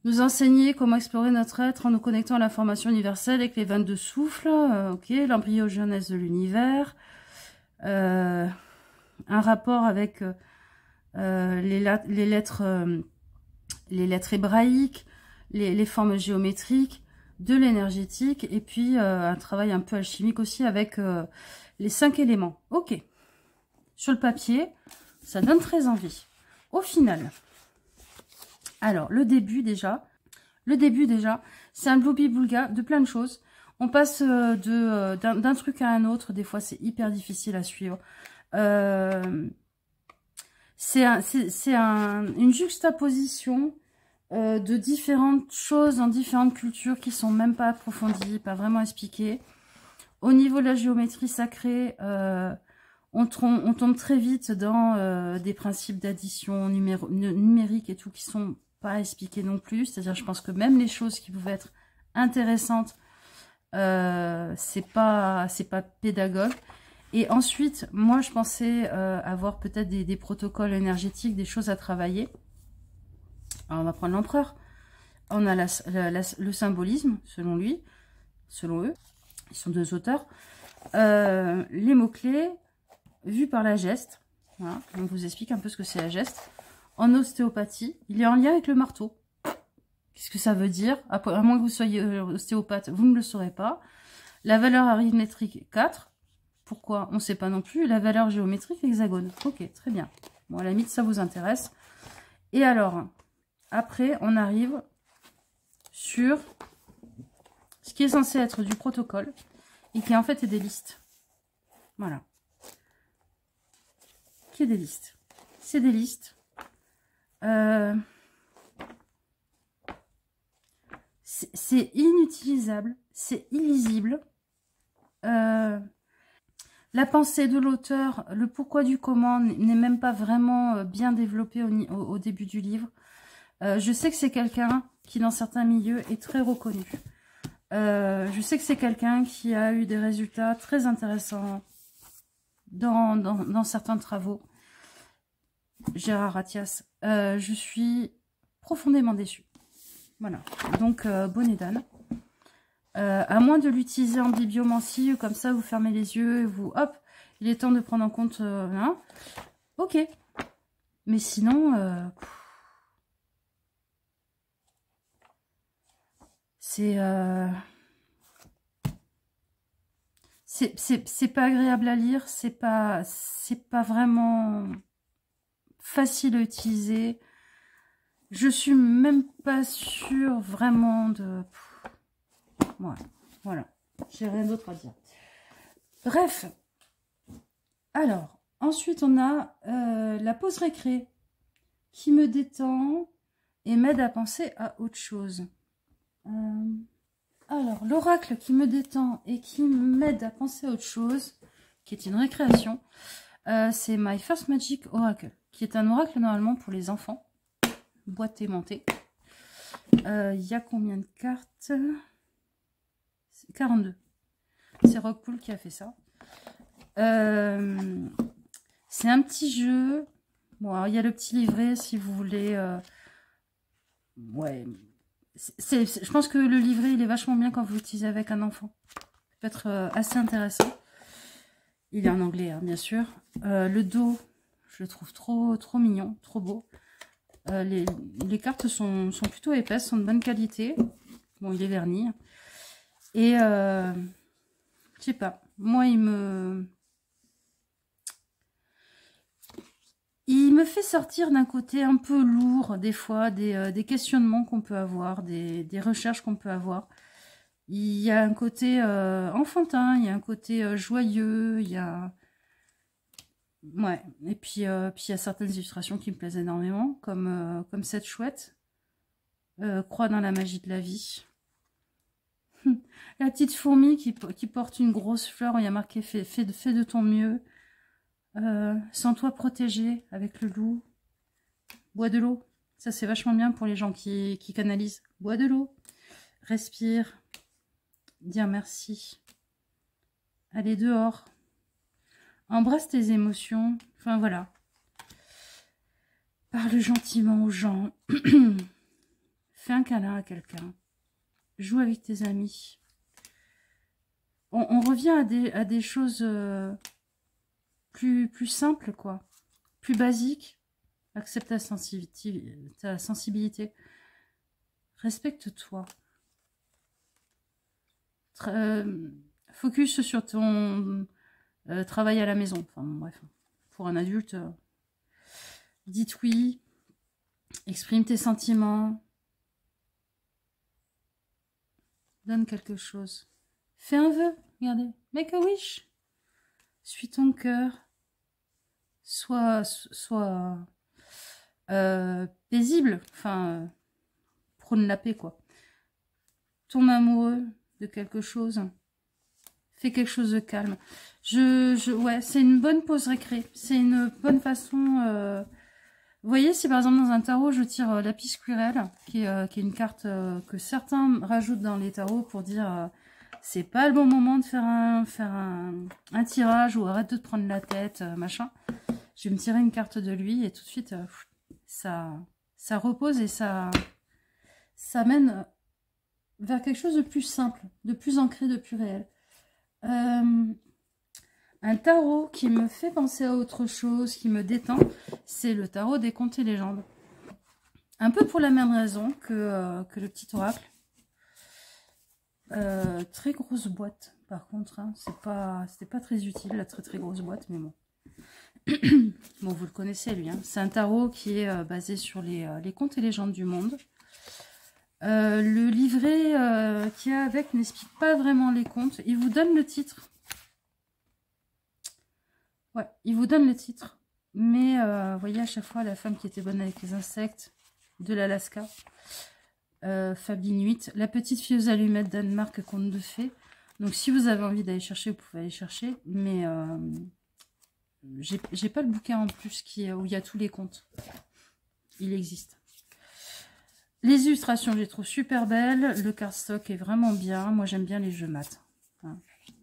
nous enseigner comment explorer notre être en nous connectant à l'information universelle avec les 22 souffles. Ok, l'embryogenèse de l'univers. Un rapport avec les lettres hébraïques, les formes géométriques, de l'énergétique, et puis un travail un peu alchimique aussi avec les 5 éléments. Ok, sur le papier, ça donne très envie. Au final, alors le début déjà, c'est un bloubi-boulga de plein de choses. On passe d'un truc à un autre, des fois c'est hyper difficile à suivre. C'est une juxtaposition de différentes choses dans différentes cultures qui sont même pas approfondies, pas vraiment expliquées. Au niveau de la géométrie sacrée, on tombe très vite dans des principes d'addition numérique et tout qui sont pas expliqués non plus. C'est-à-dire, je pense que même les choses qui pouvaient être intéressantes, c'est pas pédagogue. Et ensuite, moi, je pensais avoir peut-être des protocoles énergétiques, des choses à travailler. Alors, on va prendre l'empereur. On a le symbolisme, selon lui, selon eux. Ils sont deux auteurs. Les mots-clés, vus par la geste. Voilà. On vous explique un peu ce que c'est la geste. En ostéopathie, il est en lien avec le marteau. Qu'est-ce que ça veut dire? À moins que vous soyez ostéopathe, vous ne le saurez pas. La valeur arithmétique 4. Pourquoi? On ne sait pas non plus. La valeur géométrique hexagone. Ok, très bien. Bon, à la limite, ça vous intéresse. Et alors, après, on arrive sur ce qui est censé être du protocole et qui en fait est des listes. Voilà. Qui est des listes. C'est des listes. C'est inutilisable. C'est illisible. La pensée de l'auteur, le pourquoi du comment n'est même pas vraiment bien développé au début du livre. Je sais que c'est quelqu'un qui, dans certains milieux, est très reconnu. Je sais que c'est quelqu'un qui a eu des résultats très intéressants dans certains travaux. Gérard Attias. Je suis profondément déçue. Voilà. Donc, bonnet d'âne. À moins de l'utiliser en bibliomancie, comme ça, vous fermez les yeux, et vous, hop, il est temps de prendre en compte, hein. Ok. Mais sinon, c'est pas agréable à lire, c'est pas vraiment facile à utiliser. Je suis même pas sûre vraiment de... Voilà. J'ai rien d'autre à dire. Bref. Alors, ensuite, on a la pause récré qui me détend et m'aide à penser à autre chose. Alors, l'oracle qui me détend et qui m'aide à penser à autre chose, qui est une récréation, c'est My First Magic Oracle, qui est un oracle normalement pour les enfants. Boîte aimantée. Il y a combien de cartes? 42. C'est Rockpool qui a fait ça. C'est un petit jeu. Bon, alors, il y a le petit livret si vous voulez. Ouais. Je pense que le livret, il est vachement bien quand vous l'utilisez avec un enfant. Ça peut être assez intéressant. Il est en anglais, hein, bien sûr. Le dos, je le trouve trop mignon, trop beau. Les cartes sont plutôt épaisses, sont de bonne qualité. Bon, il est verni. Et, je sais pas, moi, il me fait sortir d'un côté un peu lourd, des fois, des questionnements qu'on peut avoir, des recherches qu'on peut avoir. Il y a un côté enfantin, il y a un côté joyeux, il y a... Ouais, et puis il y a certaines illustrations qui me plaisent énormément, comme cette chouette, Croix dans la magie de la vie. La petite fourmi qui porte une grosse fleur où il y a marqué fais de ton mieux. Sens-toi protégé avec le loup. Bois de l'eau. Ça, c'est vachement bien pour les gens qui canalisent. Bois de l'eau. Respire. Dire merci. Aller dehors. Embrasse tes émotions. Enfin, voilà. Parle gentiment aux gens. Fais un câlin à quelqu'un. Joue avec tes amis. On revient à des choses plus simples, quoi. Plus basiques. Accepte ta sensibilité. Respecte-toi. Focus sur ton travail à la maison. Enfin, bref. Pour un adulte, dites oui. Exprime tes sentiments. Donne quelque chose. Fais un vœu. Regardez. Make a wish. Suis ton cœur. Sois paisible. Enfin, prône la paix, quoi. Tombe amoureux de quelque chose, fais quelque chose de calme. Ouais, c'est une bonne pause récré. C'est une bonne façon... Vous voyez, si par exemple dans un tarot, je tire Lapis Squirrel, qui est une carte que certains rajoutent dans les tarots pour dire c'est pas le bon moment de faire un tirage ou arrête de te prendre la tête, machin. Je vais me tirer une carte de lui et tout de suite, ça repose et ça mène vers quelque chose de plus simple, de plus ancré, de plus réel. Un tarot qui me fait penser à autre chose, qui me détend, c'est le tarot des contes et légendes. Un peu pour la même raison que le petit oracle. Très grosse boîte, par contre. Hein. C'était pas très utile, la très grosse boîte, mais bon. Bon, vous le connaissez, lui. Hein. C'est un tarot qui est basé sur les contes et légendes du monde. Le livret qu'il y a avec n'explique pas vraiment les contes. Il vous donne le titre. Ouais, il vous donne le titre. Mais, vous voyez, à chaque fois, la femme qui était bonne avec les insectes de l'Alaska, Fable Inuit, la petite fille aux allumettes Danemark, conte de fées. Donc, si vous avez envie d'aller chercher, vous pouvez aller chercher. Mais, j'ai pas le bouquin en plus où il y a tous les contes. Il existe. Les illustrations, je les trouve super belles. Le cardstock est vraiment bien. Moi, j'aime bien les jeux mat, hein,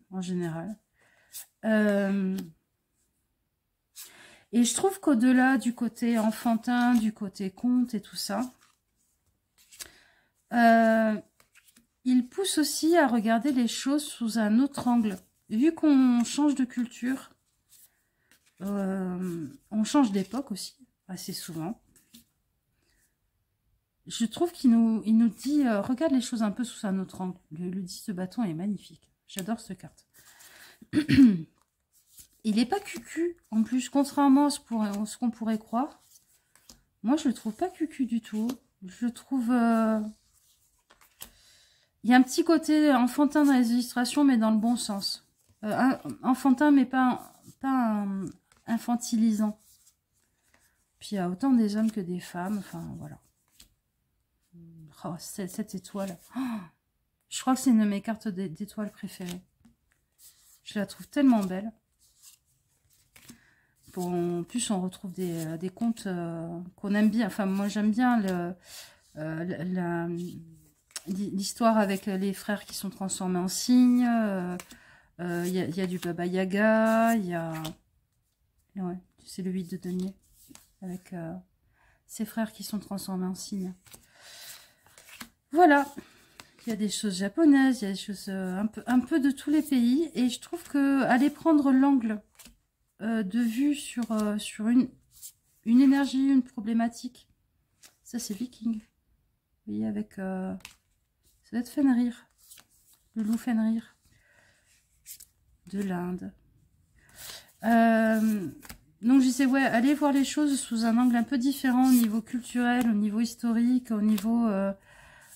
en général. Et je trouve qu'au-delà du côté enfantin, du côté conte et tout ça, il pousse aussi à regarder les choses sous un autre angle. Vu qu'on change de culture, on change d'époque aussi, assez souvent. Je trouve qu'il nous dit, regarde les choses un peu sous un autre angle. Le 10 de bâton est magnifique. J'adore cette carte. Il n'est pas cucu, en plus, contrairement à ce qu'on pourrait croire. Moi, je le trouve pas cucu du tout. Je trouve... Il y a un petit côté enfantin dans les illustrations, mais dans le bon sens. Enfantin, mais pas infantilisant. Puis il y a autant des hommes que des femmes. Enfin, voilà. Oh, cette étoile. Oh, je crois que c'est une de mes cartes d'étoiles préférées. Je la trouve tellement belle. En plus, on retrouve des contes qu'on aime bien. Enfin, moi, j'aime bien l'histoire avec les frères qui sont transformés en cygnes. Il y a du Baba Yaga. Il y a... Ouais, c'est le 8 de denier. Avec ses frères qui sont transformés en cygnes. Voilà. Il y a des choses japonaises. Il y a des choses un peu de tous les pays. Et je trouve que aller prendre l'angle de vue sur une énergie, une problématique. Ça, c'est Viking. Vous voyez, avec... ça doit être Fenrir. Le loup Fenrir. De l'Inde. Donc, je disais, ouais, allez voir les choses sous un angle un peu différent au niveau culturel, au niveau historique, au niveau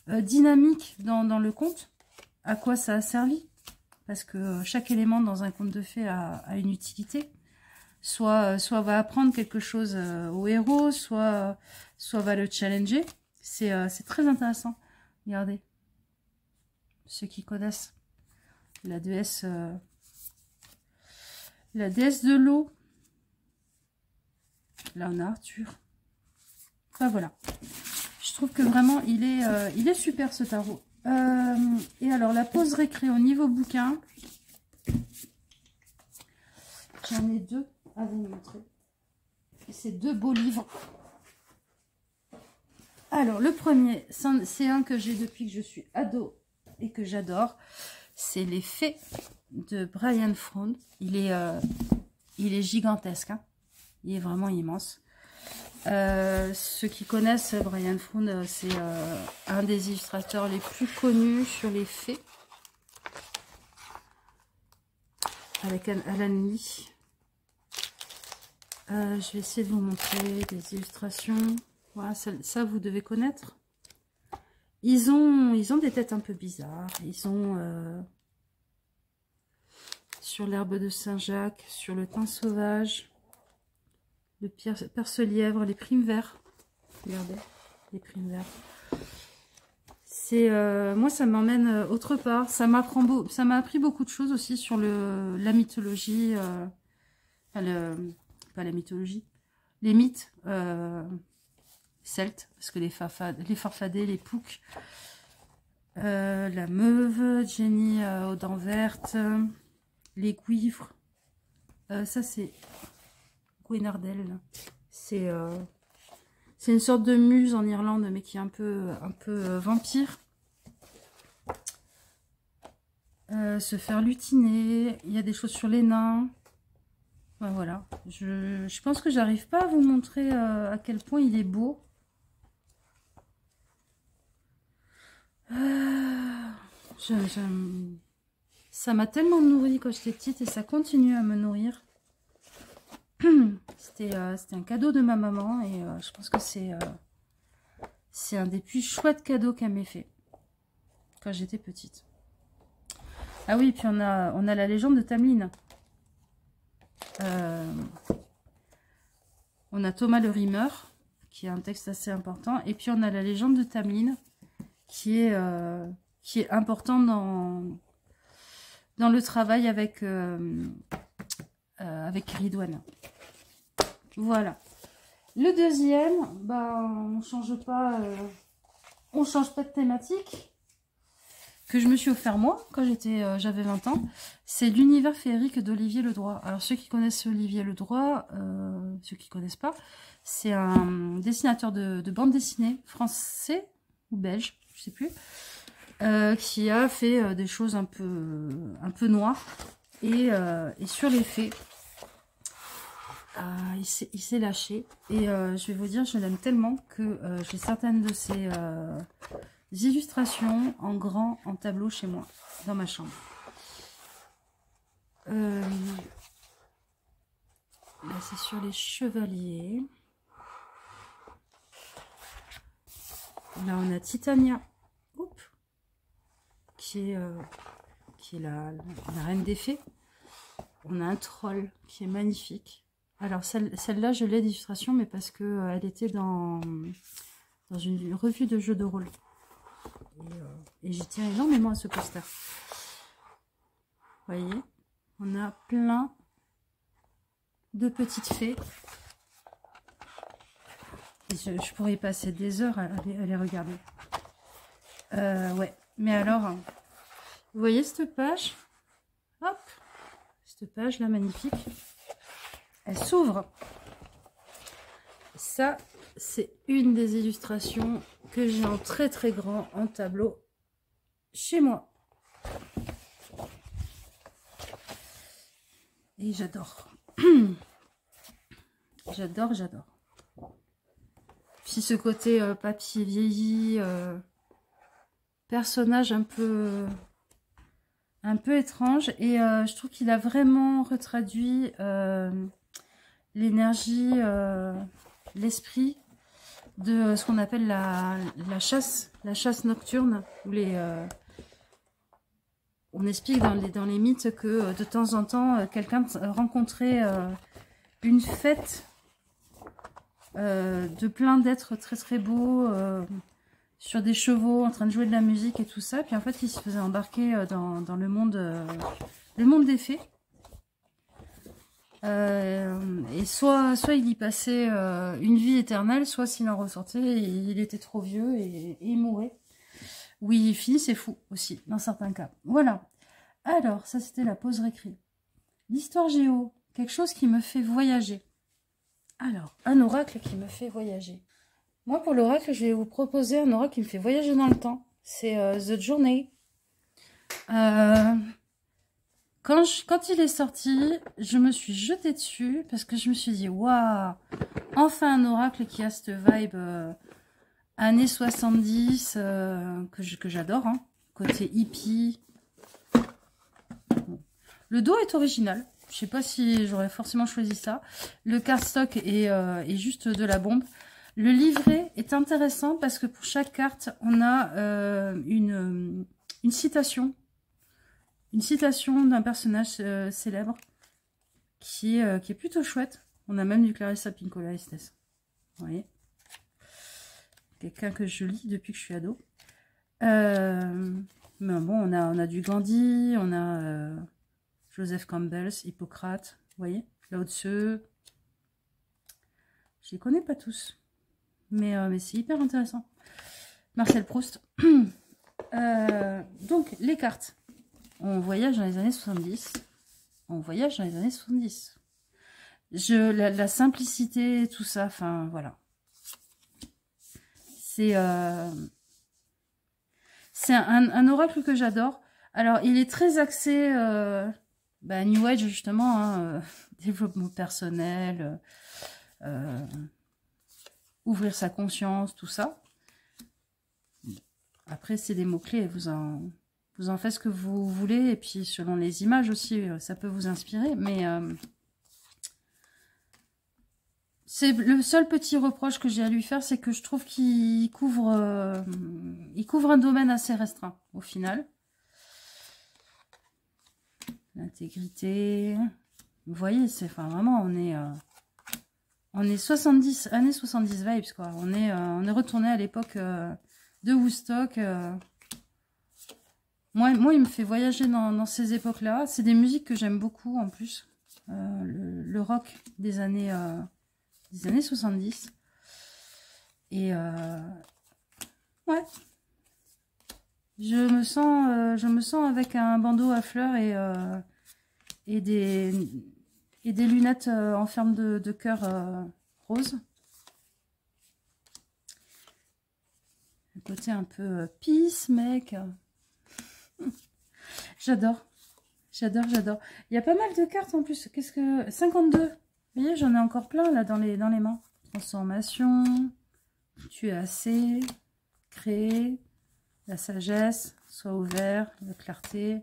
dynamique dans le conte. À quoi ça a servi? Parce que chaque élément dans un conte de fées a une utilité. Soit va apprendre quelque chose au héros, soit va le challenger. C'est très intéressant. Regardez. Ceux qui connaissent la déesse de l'eau. Là, on a Arthur. Enfin, voilà. Je trouve que vraiment, il est super, ce tarot. Et alors, la pause récré au niveau bouquin. J'en ai deux à vous montrer. C'est deux beaux livres. Alors, le premier, c'est un que j'ai depuis que je suis ado et que j'adore. C'est Les Fées de Brian Froud. Il est gigantesque. Hein. Il est vraiment immense. Ceux qui connaissent Brian Froud, c'est un des illustrateurs les plus connus sur les fées. Avec Alan Lee. Je vais essayer de vous montrer des illustrations. Voilà, ça vous devez connaître. Ils ont des têtes un peu bizarres. Ils ont sur l'herbe de Saint-Jacques, sur le thym sauvage, le perce-lièvre, les primes verts. Regardez, les primes verts. Moi, ça m'emmène autre part. Ça m'a appris beaucoup de choses aussi sur la mythologie. Pas la mythologie. Les mythes celtes. Parce que les farfadets, les poucs, la meuve, Jenny aux dents vertes, les guivres. Ça, c'est Gwynardelle. C'est une sorte de muse en Irlande, mais qui est un peu vampire. Se faire lutiner. Il y a des choses sur les nains. Ben voilà. Je pense que j'arrive pas à vous montrer à quel point il est beau. Ça m'a tellement nourri quand j'étais petite et ça continue à me nourrir. C'était un cadeau de ma maman et je pense que c'est un des plus chouettes cadeaux qu'elle m'ait fait quand j'étais petite. Ah oui, puis on a la légende de Tamerlane. On a Thomas le Rimeur, qui est un texte assez important, et puis on a la légende de Tamerlane, qui est important dans le travail avec Ridwan. Voilà. Le deuxième, on change pas de thématique, que je me suis offert moi quand j'avais 20 ans. C'est l'univers féerique d'Olivier Ledroit. Alors ceux qui connaissent Olivier Ledroit, ceux qui connaissent pas, c'est un dessinateur de bande dessinée français ou belge, je sais plus, qui a fait des choses un peu noires et sur les faits. Il s'est lâché et je vais vous dire, je l'aime tellement que j'ai certaines de ses illustrations en grand, en tableau chez moi, dans ma chambre. Là, c'est sur les chevaliers. Là, on a Titania, qui est la reine des fées. On a un troll qui est magnifique. Alors, celle-là, je l'ai d'illustration, mais parce que elle était dans une revue de jeux de rôle. Et j'y tiens énormément à ce poster. Vous voyez, on a plein de petites fées. Et je pourrais y passer des heures à les regarder. Ouais, mais alors, vous voyez cette page? Hop, cette page là, magnifique. Elle s'ouvre. Ça, c'est une des illustrations que j'ai en très très grand en tableau chez moi. Et j'adore. J'adore. Puis ce côté papier vieilli, personnage un peu étrange. Et je trouve qu'il a vraiment retraduit l'énergie, l'esprit de ce qu'on appelle la chasse nocturne, où on explique dans les mythes que de temps en temps, quelqu'un rencontrait une fête de plein d'êtres très très beaux, sur des chevaux, en train de jouer de la musique et tout ça. Puis en fait, il se faisait embarquer dans le monde des fées. Et soit il y passait une vie éternelle, soit s'il en ressortait, il était trop vieux et il mourait. Oui, il finissait fou aussi, dans certains cas. Voilà. Alors, ça c'était la pause récré. L'histoire géo, quelque chose qui me fait voyager. Alors, un oracle qui me fait voyager. Moi, pour l'oracle, je vais vous proposer un oracle qui me fait voyager dans le temps. C'est The Journey. Quand il est sorti, je me suis jetée dessus parce que je me suis dit, waouh, enfin un oracle qui a cette vibe années 70 que j'adore, hein, côté hippie. Le dos est original. Je sais pas si j'aurais forcément choisi ça. Le cardstock est juste de la bombe. Le livret est intéressant parce que pour chaque carte, on a une citation. Une citation d'un personnage célèbre qui est plutôt chouette. On a même du Clarissa Pinkola Estes. Vous voyez, quelqu'un que je lis depuis que je suis ado. Mais bon, on a du Gandhi, on a Joseph Campbell, Hippocrate, vous voyez, Lao Tzu. Je les connais pas tous, mais c'est hyper intéressant. Marcel Proust. Donc, les cartes. On voyage dans les années 70. On voyage dans les années 70. La simplicité, tout ça, enfin, voilà. C'est un oracle que j'adore. Alors, il est très axé New Age, justement, hein, développement personnel, ouvrir sa conscience, tout ça. Après, c'est des mots-clés, vous en faites ce que vous voulez, et puis selon les images aussi, ça peut vous inspirer, mais c'est le seul petit reproche que j'ai à lui faire, c'est que je trouve qu'il couvre un domaine assez restreint, au final. L'intégrité, vous voyez, c'est vraiment, on est années 70 vibes, quoi. On est retourné à l'époque de Woodstock. Moi, il me fait voyager dans ces époques-là. C'est des musiques que j'aime beaucoup, en plus. Le rock des années 70. Et ouais. Je me sens avec un bandeau à fleurs et des lunettes en forme de cœur rose. Le côté un peu peace, mec. J'adore. J'adore. Il y a pas mal de cartes en plus. Qu'est-ce que... 52. Vous voyez, j'en ai encore plein là dans les mains. Transformation. Tu es assez. Créer. La sagesse. Sois ouvert. La clarté.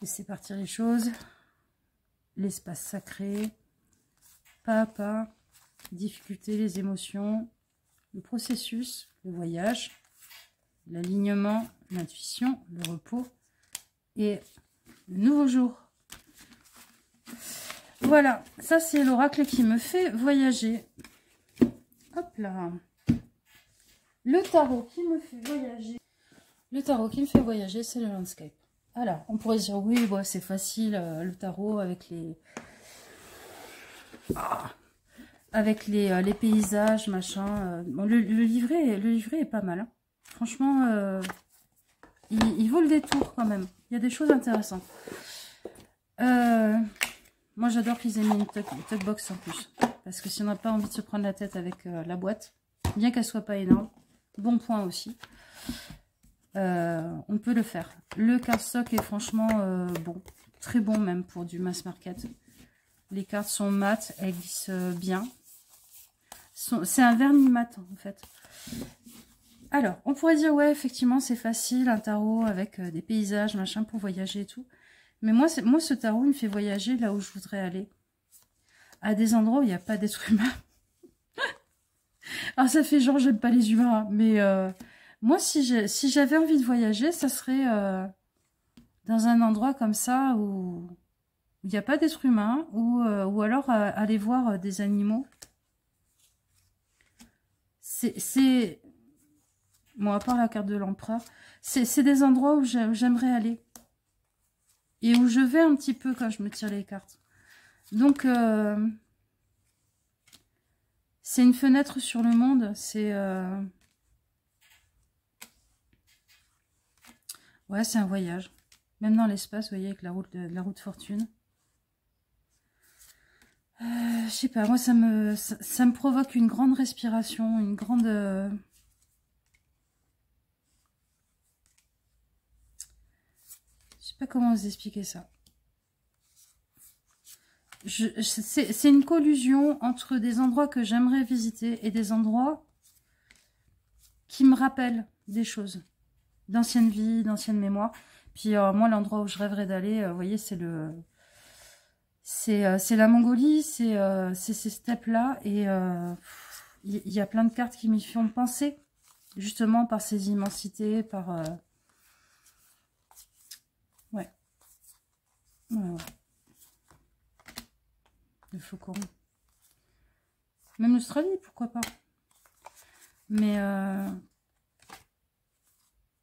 Laisser partir les choses. L'espace sacré. Pas à pas. Difficulté, les émotions. Le processus. Le voyage. L'alignement. L'intuition. Le repos. Et le nouveau jour. Voilà, ça c'est l'oracle qui me fait voyager. Hop là. Le tarot qui me fait voyager. Le tarot qui me fait voyager, c'est le landscape. Alors, on pourrait dire oui, bon, c'est facile, le tarot avec les paysages, machin. Bon, le livret est pas mal. Hein. Franchement, il vaut le détour quand même. Il y a des choses intéressantes. Moi, j'adore qu'ils aient mis une tuck box en plus. Parce que si on n'a pas envie de se prendre la tête avec la boîte, bien qu'elle soit pas énorme, bon point aussi, on peut le faire. Le cardstock est franchement bon. Très bon même pour du mass market. Les cartes sont mates, elles glissent bien. C'est un vernis mat en fait. Alors, on pourrait dire, ouais, effectivement, c'est facile, un tarot avec des paysages, machin, pour voyager et tout. Mais moi, ce tarot, il me fait voyager là où je voudrais aller. À des endroits où il n'y a pas d'être humain. Alors, ça fait genre, j'aime pas les humains. Mais moi, si j'avais envie de voyager, ça serait dans un endroit comme ça où il n'y a pas d'être humain. Ou alors aller voir des animaux. C'est... Bon, à part la carte de l'empereur, c'est des endroits où j'aimerais aller. Et où je vais un petit peu quand je me tire les cartes. Donc, c'est une fenêtre sur le monde. C'est... Ouais, c'est un voyage. Même dans l'espace, vous voyez, avec la route fortune. Je sais pas, moi, ça me provoque une grande respiration, une grande... Je sais pas comment vous expliquer ça. C'est une collusion entre des endroits que j'aimerais visiter et des endroits qui me rappellent des choses, d'anciennes vies, d'anciennes mémoires. Puis moi, l'endroit où je rêverais d'aller, vous voyez, c'est la Mongolie, c'est ces steppes-là. Et il y a plein de cartes qui m'y font penser, justement, par ces immensités, par... Ouais. Le faucon. Même l'Australie, pourquoi pas. Mais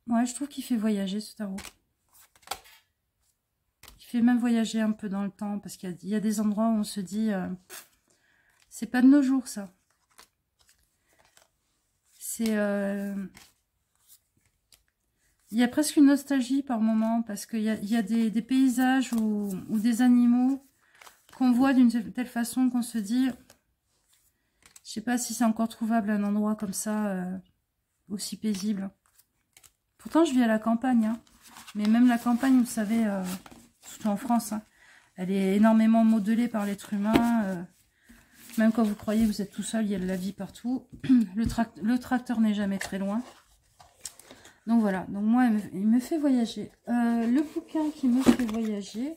Ouais, je trouve qu'il fait voyager ce tarot. Il fait même voyager un peu dans le temps, parce qu'il y a des endroits où on se dit, c'est pas de nos jours ça. C'est... il y a presque une nostalgie par moment, parce qu'il y a des paysages ou des animaux qu'on voit d'une telle façon qu'on se dit, je sais pas si c'est encore trouvable un endroit comme ça, aussi paisible. Pourtant, je vis à la campagne, hein. Mais même la campagne, vous savez, surtout en France, hein, elle est énormément modelée par l'être humain. Même quand vous croyez que vous êtes tout seul, il y a de la vie partout. Le tracteur n'est jamais très loin. Donc voilà, donc moi, il me fait voyager. Le bouquin qui me fait voyager,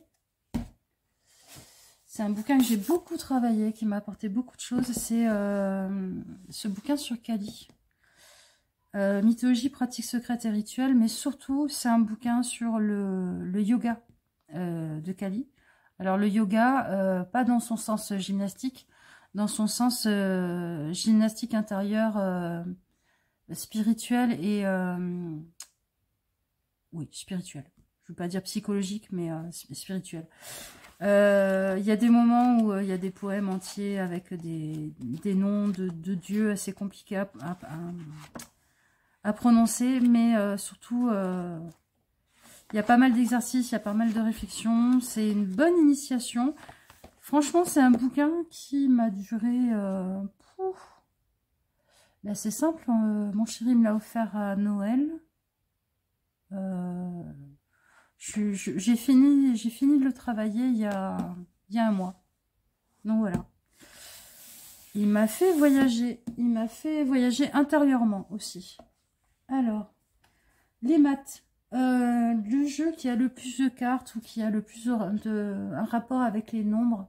c'est un bouquin que j'ai beaucoup travaillé, qui m'a apporté beaucoup de choses. C'est ce bouquin sur Kali. Mythologie, pratique secrète et rituel, mais surtout c'est un bouquin sur le yoga de Kali. Alors le yoga, pas dans son sens gymnastique, dans son sens gymnastique intérieure, spirituel et oui, spirituel. Je ne veux pas dire psychologique, mais spirituel. Il y a des moments où il y a des poèmes entiers avec des noms de dieux assez compliqués à prononcer, mais surtout il y a pas mal d'exercices, il y a pas mal de réflexions, c'est une bonne initiation. Franchement, c'est un bouquin qui m'a duré, ben, c'est simple, mon chéri me l'a offert à Noël. J'ai fini de le travailler il y a un mois. Donc voilà. Il m'a fait voyager intérieurement aussi. Alors, les maths. Le jeu qui a le plus de cartes ou qui a le plus un rapport avec les nombres.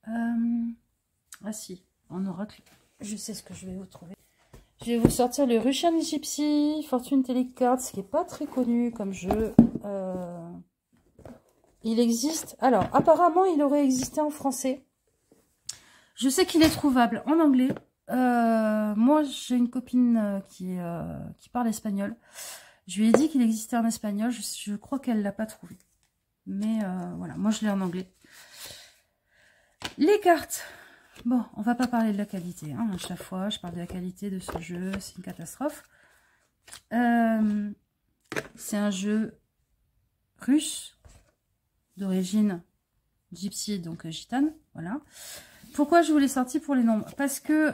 Ah si, en oracle, je sais ce que je vais vous trouver. Je vais vous sortir le Russian Gypsy, Fortune Telling Cards, qui n'est pas très connu comme jeu. Il existe. Alors, apparemment, il aurait existé en français. Je sais qu'il est trouvable en anglais. Moi, j'ai une copine qui parle espagnol. Je lui ai dit qu'il existait en espagnol. Je crois qu'elle ne l'a pas trouvé. Mais voilà, moi, je l'ai en anglais. Les cartes. Bon, on va pas parler de la qualité. Hein. À chaque fois, je parle de la qualité de ce jeu. C'est une catastrophe. C'est un jeu russe d'origine gypsy, donc gitane. Voilà. Pourquoi je vous l'ai sorti pour les nombres? Parce que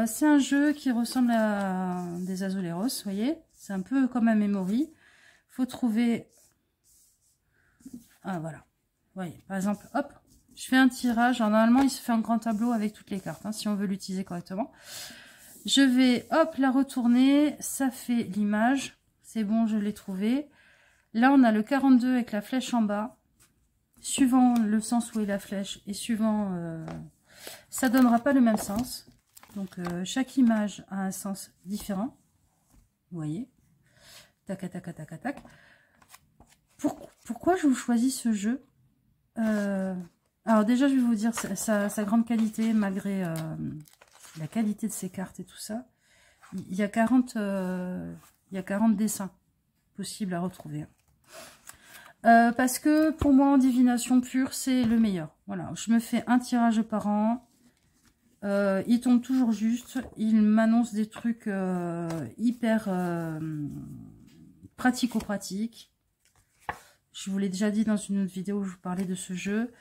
c'est un jeu qui ressemble à des azoleros, vous voyez. C'est un peu comme un memory. Faut trouver... Ah, voilà. Vous voyez, par exemple, hop, je fais un tirage. Alors, normalement, il se fait un grand tableau avec toutes les cartes, hein, si on veut l'utiliser correctement. Je vais, hop, la retourner. Ça fait l'image. C'est bon, je l'ai trouvé. Là, on a le 42 avec la flèche en bas. Suivant le sens où est la flèche et suivant... ça donnera pas le même sens. Donc, chaque image a un sens différent. Vous voyez. Tac, tac, tac, tac, tac. Pourquoi je vous choisis ce jeu? Alors déjà, je vais vous dire sa grande qualité, malgré la qualité de ses cartes et tout ça. Il y a 40 dessins possibles à retrouver. Parce que pour moi, en divination pure, c'est le meilleur. Voilà, je me fais un tirage par an. Il tombe toujours juste. Il m'annonce des trucs hyper pratico-pratiques. Je vous l'ai déjà dit dans une autre vidéo où je vous parlais de ce jeu.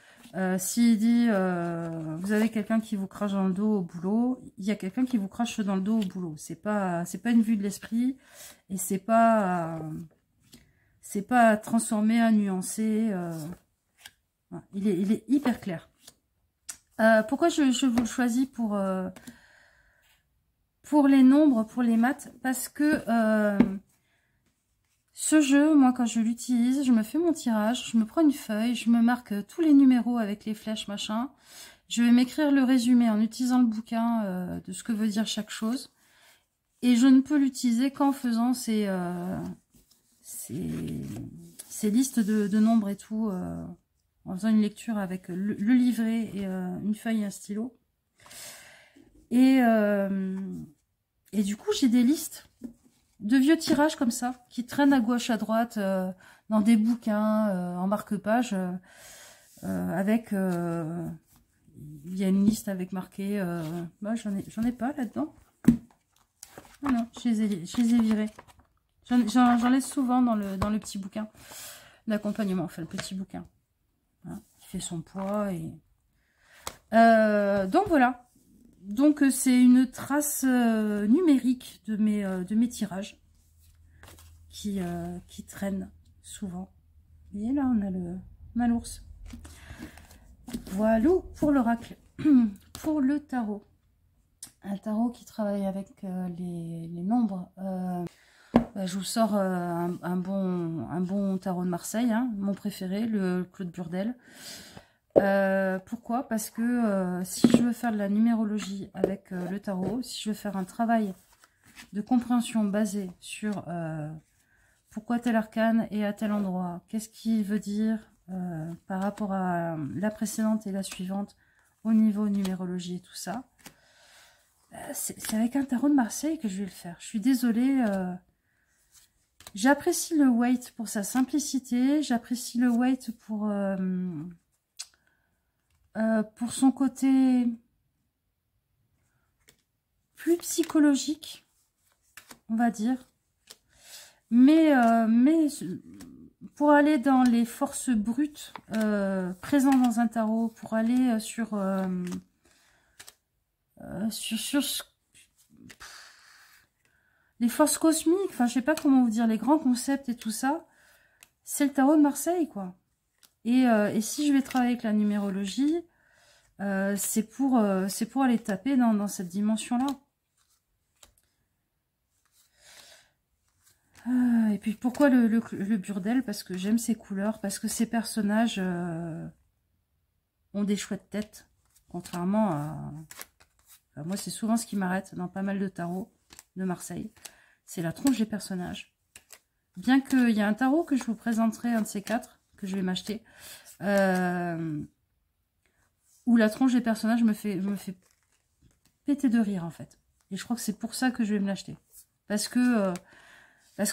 S'il dit vous avez quelqu'un qui vous crache dans le dos au boulot, il y a quelqu'un qui vous crache dans le dos au boulot. C'est pas une vue de l'esprit et c'est pas à transformer, à nuancer. Voilà. Il est hyper clair. Pourquoi je vous le choisis pour les nombres, pour les maths? Parce que ce jeu, moi, quand je l'utilise, je me fais mon tirage, je me prends une feuille, je me marque tous les numéros avec les flèches, machin. Je vais m'écrire le résumé en utilisant le bouquin de ce que veut dire chaque chose. Et je ne peux l'utiliser qu'en faisant ces listes de nombres et tout, en faisant une lecture avec le livret et une feuille et un stylo. Et du coup, j'ai des listes de vieux tirages comme ça, qui traînent à gauche, à droite, dans des bouquins, en marque-page, avec... il y a une liste avec marqué... bah, j'en ai pas là-dedans. Ah non, je les ai virés. J'en laisse souvent dans le petit bouquin d'accompagnement, enfin le petit bouquin. Hein, il fait son poids et... donc voilà. Donc c'est une trace numérique de mes tirages qui traînent souvent. Vous voyez là, on a l'ours. Voilà pour l'oracle. Pour le tarot. Un tarot qui travaille avec les nombres. Bah, je vous sors un bon tarot de Marseille, hein, mon préféré, le Claude Burdel. Pourquoi? Parce que si je veux faire de la numérologie avec le tarot, si je veux faire un travail de compréhension basé sur pourquoi tel arcane est à tel endroit, qu'est-ce qu'il veut dire par rapport à la précédente et la suivante au niveau numérologie et tout ça, c'est avec un tarot de Marseille que je vais le faire. Je suis désolée, j'apprécie le Waite pour sa simplicité, j'apprécie le Waite pour son côté plus psychologique, on va dire. Mais pour aller dans les forces brutes présentes dans un tarot, pour aller sur les forces cosmiques, enfin je sais pas comment vous dire, les grands concepts et tout ça, c'est le tarot de Marseille, quoi. Et si je vais travailler avec la numérologie, c'est pour aller taper dans cette dimension-là. Et puis pourquoi le Burdel? Parce que j'aime ses couleurs, parce que ces personnages ont des chouettes têtes, contrairement à... Enfin, moi c'est souvent ce qui m'arrête dans pas mal de tarots de Marseille, c'est la tronche des personnages. Bien qu'il y a un tarot que je vous présenterai, un de ces quatre, que je vais m'acheter, où la tronche des personnages me fait péter de rire en fait. Et je crois que c'est pour ça que je vais me l'acheter. Parce que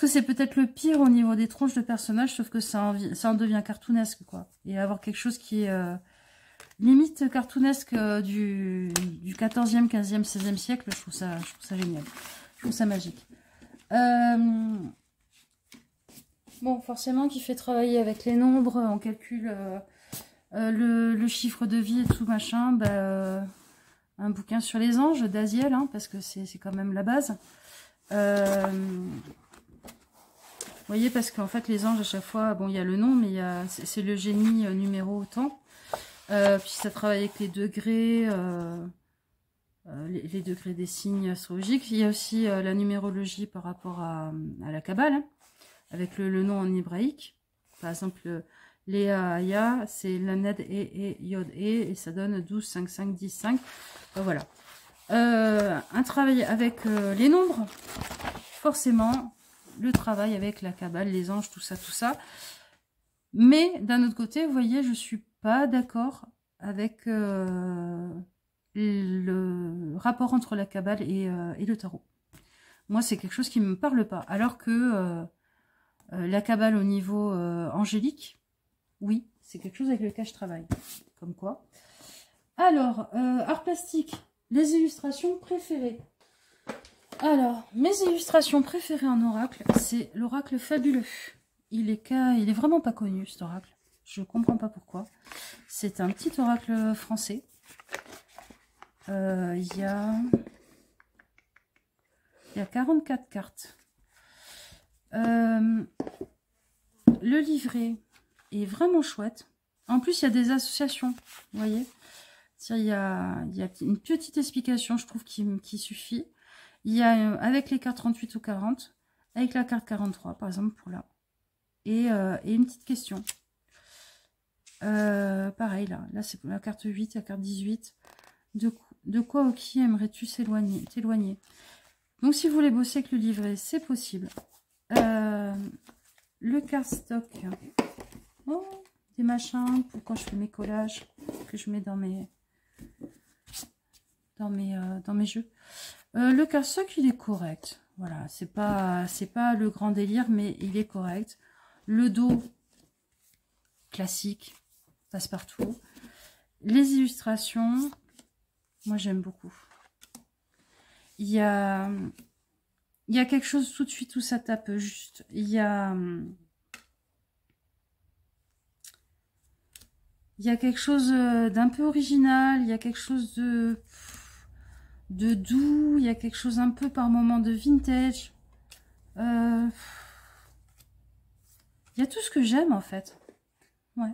c'est peut-être le pire au niveau des tronches de personnages, sauf que ça en devient cartoonesque, quoi. Et avoir quelque chose qui est limite cartoonesque du 14e, 15e, 16e siècle, je trouve ça génial. Je trouve ça magique. Bon, forcément, qui fait travailler avec les nombres, on calcule le chiffre de vie et tout machin, bah, un bouquin sur les anges d'Aziel, hein, parce que c'est quand même la base. Vous voyez, parce qu'en fait, les anges, à chaque fois, bon, il y a le nom, mais c'est le génie numéro autant. Puis ça travaille avec les degrés, les degrés des signes astrologiques. Il y a aussi la numérologie par rapport à la Kabbale, hein, avec le nom en hébraïque. Par exemple, Léa Aya, c'est Lamed et Yod et ça donne 12, 5, 5, 10, 5. Voilà. Un travail avec les nombres, forcément, le travail avec la Kabbale, les anges, tout ça. Mais d'un autre côté, vous voyez, je suis pas d'accord avec le rapport entre la Kabbale et le tarot. Moi, c'est quelque chose qui me parle pas. Alors que la Kabbale au niveau angélique, oui, c'est quelque chose avec lequel je travaille. Comme quoi. Alors, art plastique, les illustrations préférées. Alors, mes illustrations préférées en oracle, c'est l'oracle fabuleux. Il est vraiment pas connu, cet oracle. Je comprends pas pourquoi. C'est un petit oracle français. Il y a 44 cartes. Le livret est vraiment chouette. En plus, il y a des associations, vous voyez. Il y a une petite explication, je trouve, qui suffit. Il y a avec les cartes 38 ou 40, avec la carte 43, par exemple, pour là. Et une petite question. Pareil, là c'est la carte 8, la carte 18. De quoi ou qui aimerais-tu t'éloigner? Donc, si vous voulez bosser avec le livret, c'est possible. Le cardstock. Oh, des machins pour quand je fais mes collages, que je mets dans mes jeux. Le cardstock, il est correct. Voilà, c'est pas le grand délire, mais il est correct. Le dos, classique, passe-partout. Les illustrations, moi j'aime beaucoup. Il y a quelque chose tout de suite où ça tape juste. Il y a quelque chose d'un peu original, il y a quelque chose de doux, il y a quelque chose un peu par moment de vintage. Il y a tout ce que j'aime en fait. Ouais,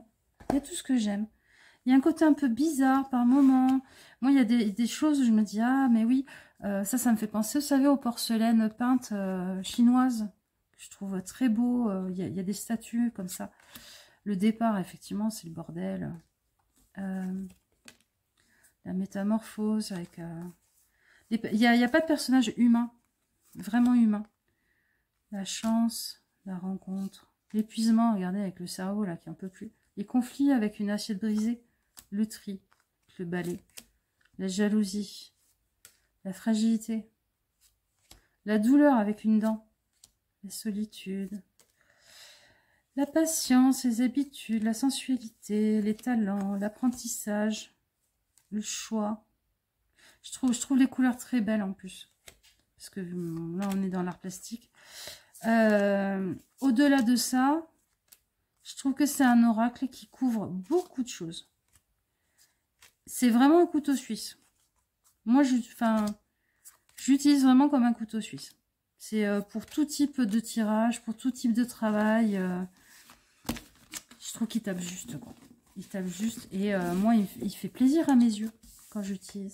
il y a tout ce que j'aime. Il y a un côté un peu bizarre par moment. Moi, il y a des choses où je me dis, ah mais oui, ça me fait penser, vous savez, aux porcelaines peintes chinoises, que je trouve très beau. Il y a des statues comme ça. Le départ, effectivement, c'est le bordel. La métamorphose avec... il n'y a pas de personnage humain, vraiment humain. La chance, la rencontre, l'épuisement, regardez, avec le cerveau là qui en peut plus. Les conflits avec une assiette brisée, le tri, le balai, la jalousie, la fragilité, la douleur avec une dent, la solitude, la patience, les habitudes, la sensualité, les talents, l'apprentissage, le choix. Je trouve les couleurs très belles en plus. Parce que là, on est dans l'art plastique. Au-delà de ça, je trouve que c'est un oracle qui couvre beaucoup de choses. C'est vraiment un couteau suisse. Moi, j'utilise vraiment comme un couteau suisse. C'est pour tout type de tirage, pour tout type de travail. Je trouve qu'il tape juste, quoi. Il tape juste. Et moi, il fait plaisir à mes yeux quand j'utilise.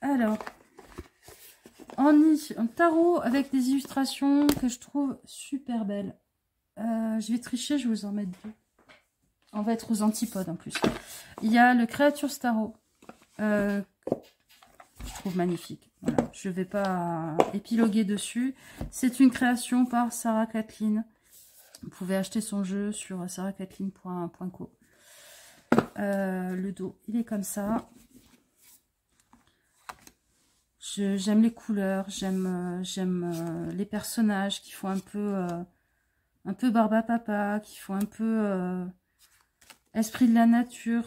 Alors, en tarot avec des illustrations que je trouve super belles. Je vais tricher, je vais vous en mettre deux. On va être aux antipodes en plus. Il y a le Creatures Tarot. Je trouve magnifique. Voilà, je ne vais pas épiloguer dessus. C'est une création par Sarah Kathleen. Vous pouvez acheter son jeu sur sarahkathleen.co. Le dos, il est comme ça. J'aime les couleurs, j'aime les personnages qui font un peu barba papa, qui font un peu esprit de la nature,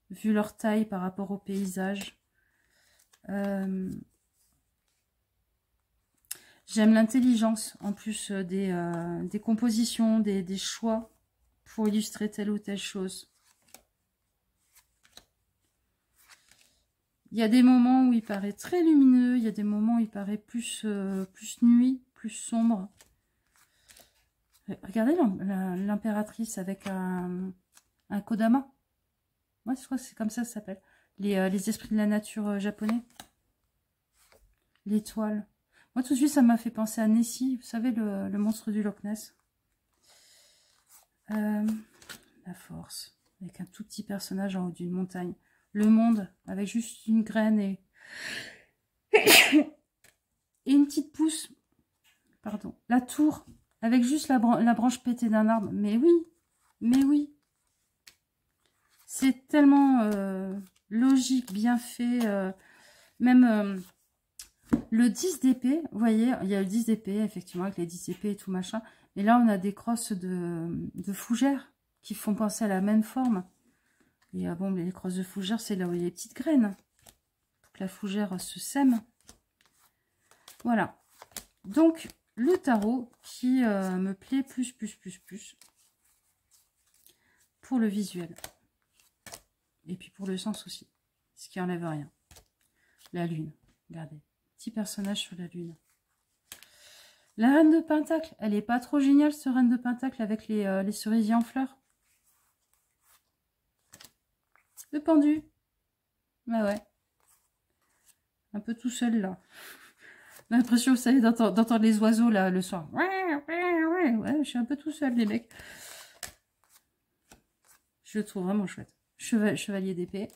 vu leur taille par rapport au paysage. J'aime l'intelligence, en plus des compositions, des choix pour illustrer telle ou telle chose. Il y a des moments où il paraît très lumineux, il y a des moments où il paraît plus nuit, plus sombre. Regardez l'impératrice avec un kodama. Ouais, je crois que c'est comme ça s'appelle. Les esprits de la nature japonais. L'étoile. Moi, tout de suite, ça m'a fait penser à Nessie. Vous savez, le monstre du Loch Ness. La force. Avec un tout petit personnage en haut d'une montagne. Le monde, avec juste une graine et une petite pousse. Pardon. La tour, avec juste la branche pétée d'un arbre. Mais oui, mais oui. C'est tellement logique, bien fait. Même le 10 d'épée, vous voyez, il y a le 10 d'épée, effectivement, avec les 10 épées et tout machin. Et là, on a des crosses de fougères qui font penser à la même forme. Et bon, les crosses de fougères, c'est là où il y a les petites graines. Pour que la fougère se sème. Voilà. Donc, le tarot qui me plaît plus. Pour le visuel. Et puis pour le sens aussi. Ce qui enlève rien. La lune. Regardez. Petit personnage sur la lune. La reine de Pentacle. Elle est pas trop géniale, ce reine de Pentacle, avec les cerisiers en fleurs. Le pendu. Bah ouais. Un peu tout seul là. J'ai l'impression, vous savez, d'entendre les oiseaux là le soir. Ouais, je suis un peu tout seul, les mecs. Je le trouve vraiment chouette. Chevalier d'épée.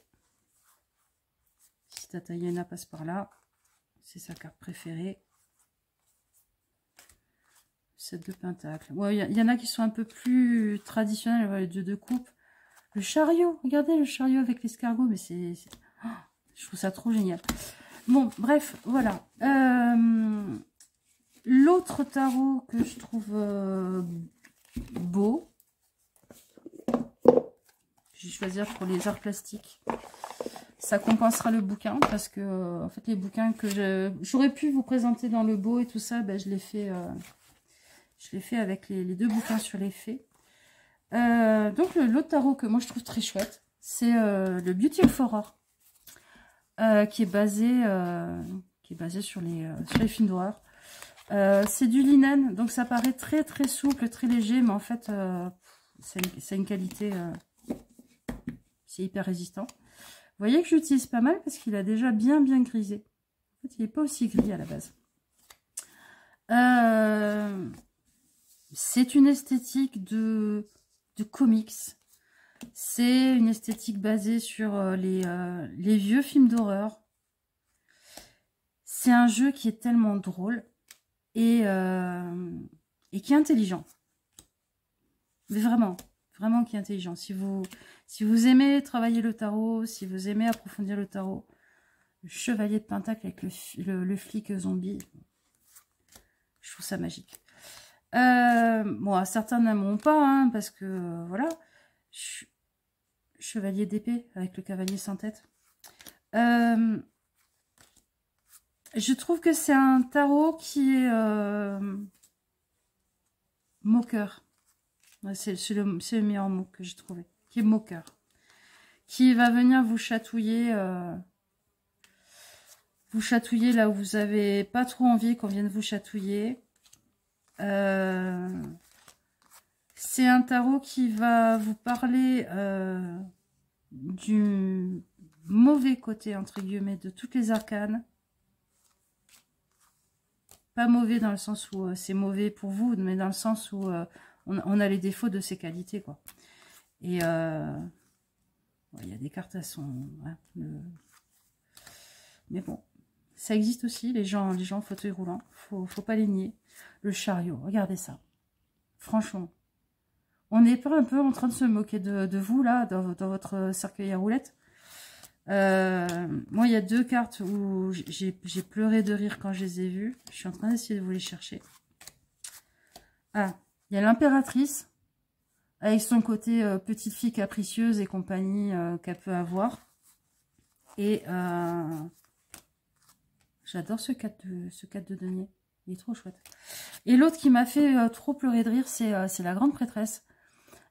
Si Tata Yena passe par là. C'est sa carte préférée. 7 de pentacle. Ouais, il y en a qui sont un peu plus traditionnels. Ouais, les 2 de coupe. Le chariot. Regardez le chariot avec l'escargot. Mais c'est... Oh, je trouve ça trop génial. Bon, bref, voilà. L'autre tarot que je trouve beau, je vais choisir pour les arts plastiques. Ça compensera le bouquin parce que en fait les bouquins que j'aurais pu vous présenter dans le beau et tout ça, ben, je l'ai fait avec les deux bouquins sur les fées. Donc l'autre tarot que moi je trouve très chouette, c'est le Beauty of Horror, qui est basé sur les films d'horreur. C'est du linen, donc ça paraît très très souple, très léger, mais en fait c'est une qualité, c'est hyper résistant. Vous voyez que j'utilise pas mal parce qu'il a déjà bien grisé. En fait, il n'est pas aussi gris à la base. C'est une esthétique de comics. C'est une esthétique basée sur les vieux films d'horreur. C'est un jeu qui est tellement drôle et qui est intelligent. Mais vraiment qui est intelligent. Si vous aimez travailler le tarot, si vous aimez approfondir le tarot, le chevalier de pentacle avec le flic zombie, je trouve ça magique. Bon, certains n'aimeront pas, hein, parce que, voilà, chevalier d'épée avec le cavalier sans tête. Je trouve que c'est un tarot qui est moqueur. C'est le meilleur mot que j'ai trouvé. Qui est moqueur. Qui va venir vous chatouiller là où vous n'avez pas trop envie qu'on vienne vous chatouiller. C'est un tarot qui va vous parler du mauvais côté, entre guillemets, de toutes les arcanes. Pas mauvais dans le sens où c'est mauvais pour vous, mais dans le sens où on a les défauts de ces qualités, quoi. Et il y a des cartes, elles sont... Hein, mais bon, ça existe aussi, les gens en fauteuil roulant. Faut pas les nier. Le chariot, regardez ça. Franchement, on n'est pas un peu en train de se moquer de vous, là, dans votre cercueil à roulettes. Moi, il y a deux cartes où j'ai pleuré de rire quand je les ai vues. Je suis en train d'essayer de vous les chercher. Ah, il y a l'impératrice, avec son côté petite fille capricieuse et compagnie qu'elle peut avoir. Et j'adore ce 4 de denier. Il est trop chouette. Et l'autre qui m'a fait trop pleurer de rire, c'est la grande prêtresse.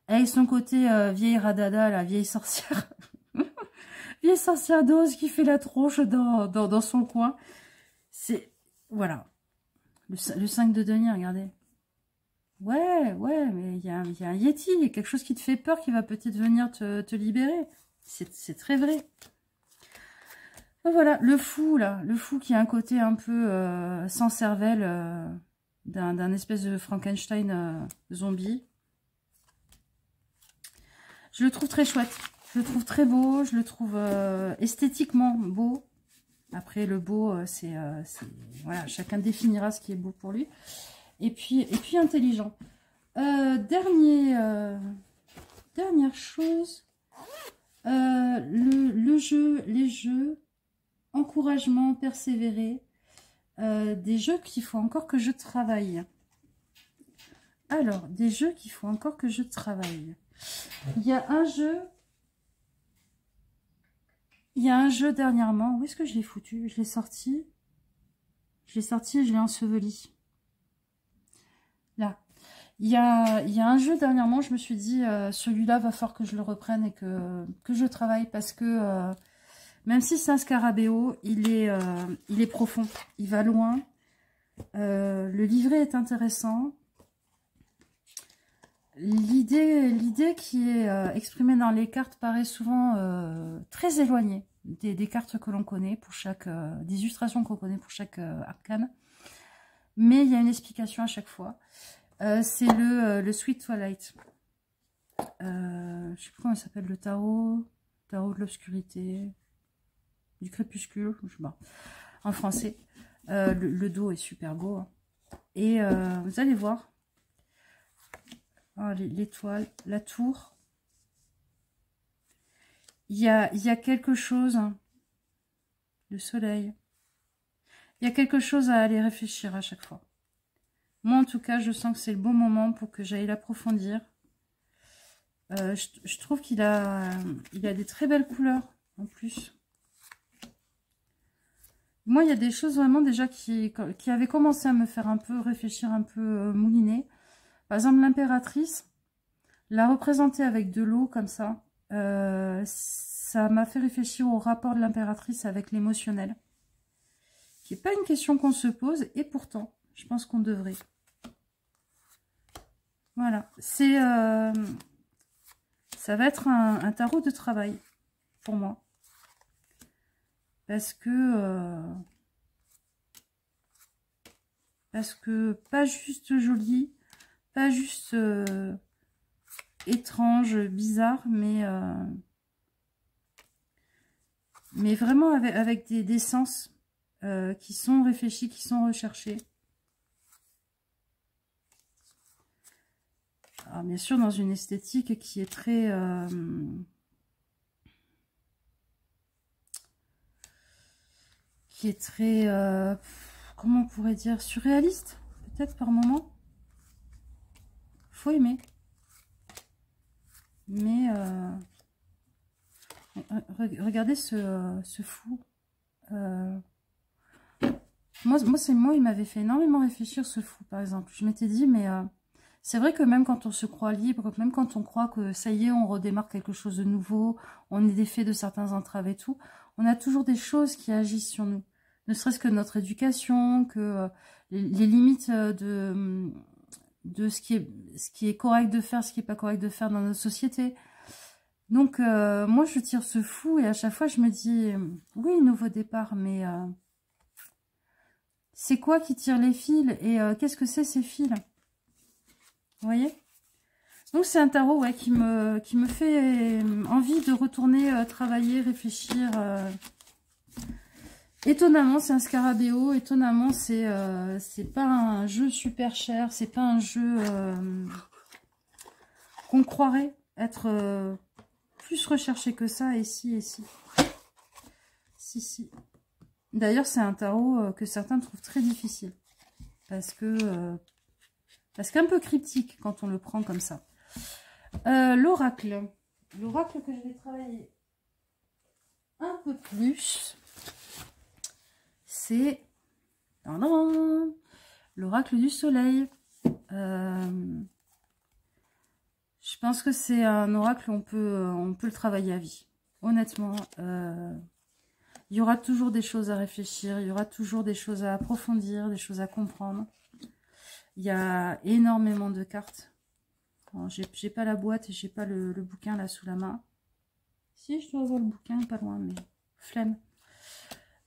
Avec son côté vieille radada, la vieille sorcière. Vieille sorcière d'ose qui fait la tronche dans son coin. C'est... Voilà. Le 5 de denier, regardez. Ouais, mais il y a un Yeti, il y a quelque chose qui te fait peur, qui va peut-être venir te libérer. C'est très vrai. Voilà, le fou, là. Le fou qui a un côté un peu sans cervelle d'un espèce de Frankenstein zombie. Je le trouve très chouette. Je le trouve très beau. Je le trouve esthétiquement beau. Après, le beau, c'est voilà, chacun définira ce qui est beau pour lui. Et puis intelligent. Dernière chose. Les jeux. Encouragement, persévérer. Des jeux qu'il faut encore que je travaille. Alors, des jeux qu'il faut encore que je travaille. Il y a un jeu. Il y a un jeu dernièrement. Où est-ce que je l'ai foutu? Je l'ai sorti. Je l'ai sorti et je l'ai enseveli. Là. Il y a un jeu dernièrement. Je me suis dit, celui-là va falloir que je le reprenne et que je travaille. Parce que même si c'est un scarabéo, il est profond. Il va loin. Le livret est intéressant. L'idée qui est exprimée dans les cartes paraît souvent très éloignée des cartes que l'on connaît pour chaque... des illustrations qu'on connaît pour chaque arcane. Mais il y a une explication à chaque fois. C'est le Sweet Twilight. Je ne sais plus comment il s'appelle, le tarot de l'obscurité, du crépuscule, je sais pas, en français. Le dos est super beau. Hein. Et vous allez voir. Oh, l'étoile, la tour. Il y a quelque chose. Hein. Le soleil. Il y a quelque chose à aller réfléchir à chaque fois. Moi, en tout cas, je sens que c'est le bon moment pour que j'aille l'approfondir. Je trouve qu'il a des très belles couleurs, en plus. Moi, il y a des choses vraiment déjà qui avaient commencé à me faire un peu réfléchir, un peu mouliner. Par exemple, l'impératrice, la représenter avec de l'eau comme ça, ça m'a fait réfléchir au rapport de l'impératrice avec l'émotionnel. Qui n'est pas une question qu'on se pose, et pourtant, je pense qu'on devrait. Voilà, ça va être un tarot de travail pour moi. Parce que pas juste joli, pas juste étrange, bizarre, mais vraiment avec des sens qui sont réfléchis, qui sont recherchés. Alors, bien sûr, dans une esthétique qui est très... comment on pourrait dire, surréaliste, peut-être par moment. Faut aimer. Mais regardez ce fou. Moi, il m'avait fait énormément réfléchir, ce fou, par exemple. Je m'étais dit, mais c'est vrai que même quand on se croit libre, même quand on croit que ça y est, on redémarre quelque chose de nouveau, on est défait de certains entraves et tout, on a toujours des choses qui agissent sur nous. Ne serait-ce que notre éducation, que les limites de ce qui est correct de faire, ce qui n'est pas correct de faire dans notre société. Donc, moi, je tire ce fou et à chaque fois, je me dis, oui, nouveau départ, mais c'est quoi qui tire les fils et qu'est-ce que c'est ces fils? Vous voyez? Donc, c'est un tarot ouais, qui me fait envie de retourner travailler, réfléchir. Étonnamment, c'est un scarabéo. Étonnamment, c'est pas un jeu super cher. C'est pas un jeu qu'on croirait être plus recherché que ça. Et si, et si. Si. D'ailleurs, c'est un tarot que certains trouvent très difficile. Parce qu'un peu cryptique quand on le prend comme ça. L'oracle. L'oracle que je vais travailler un peu plus... c'est l'oracle du soleil. Je pense que c'est un oracle, on peut le travailler à vie. Honnêtement, il y aura toujours des choses à réfléchir, il y aura toujours des choses à approfondir, des choses à comprendre. Il y a énormément de cartes. Bon, j'ai pas la boîte et j'ai pas le bouquin là sous la main. Si, je dois avoir le bouquin, pas loin, mais flemme.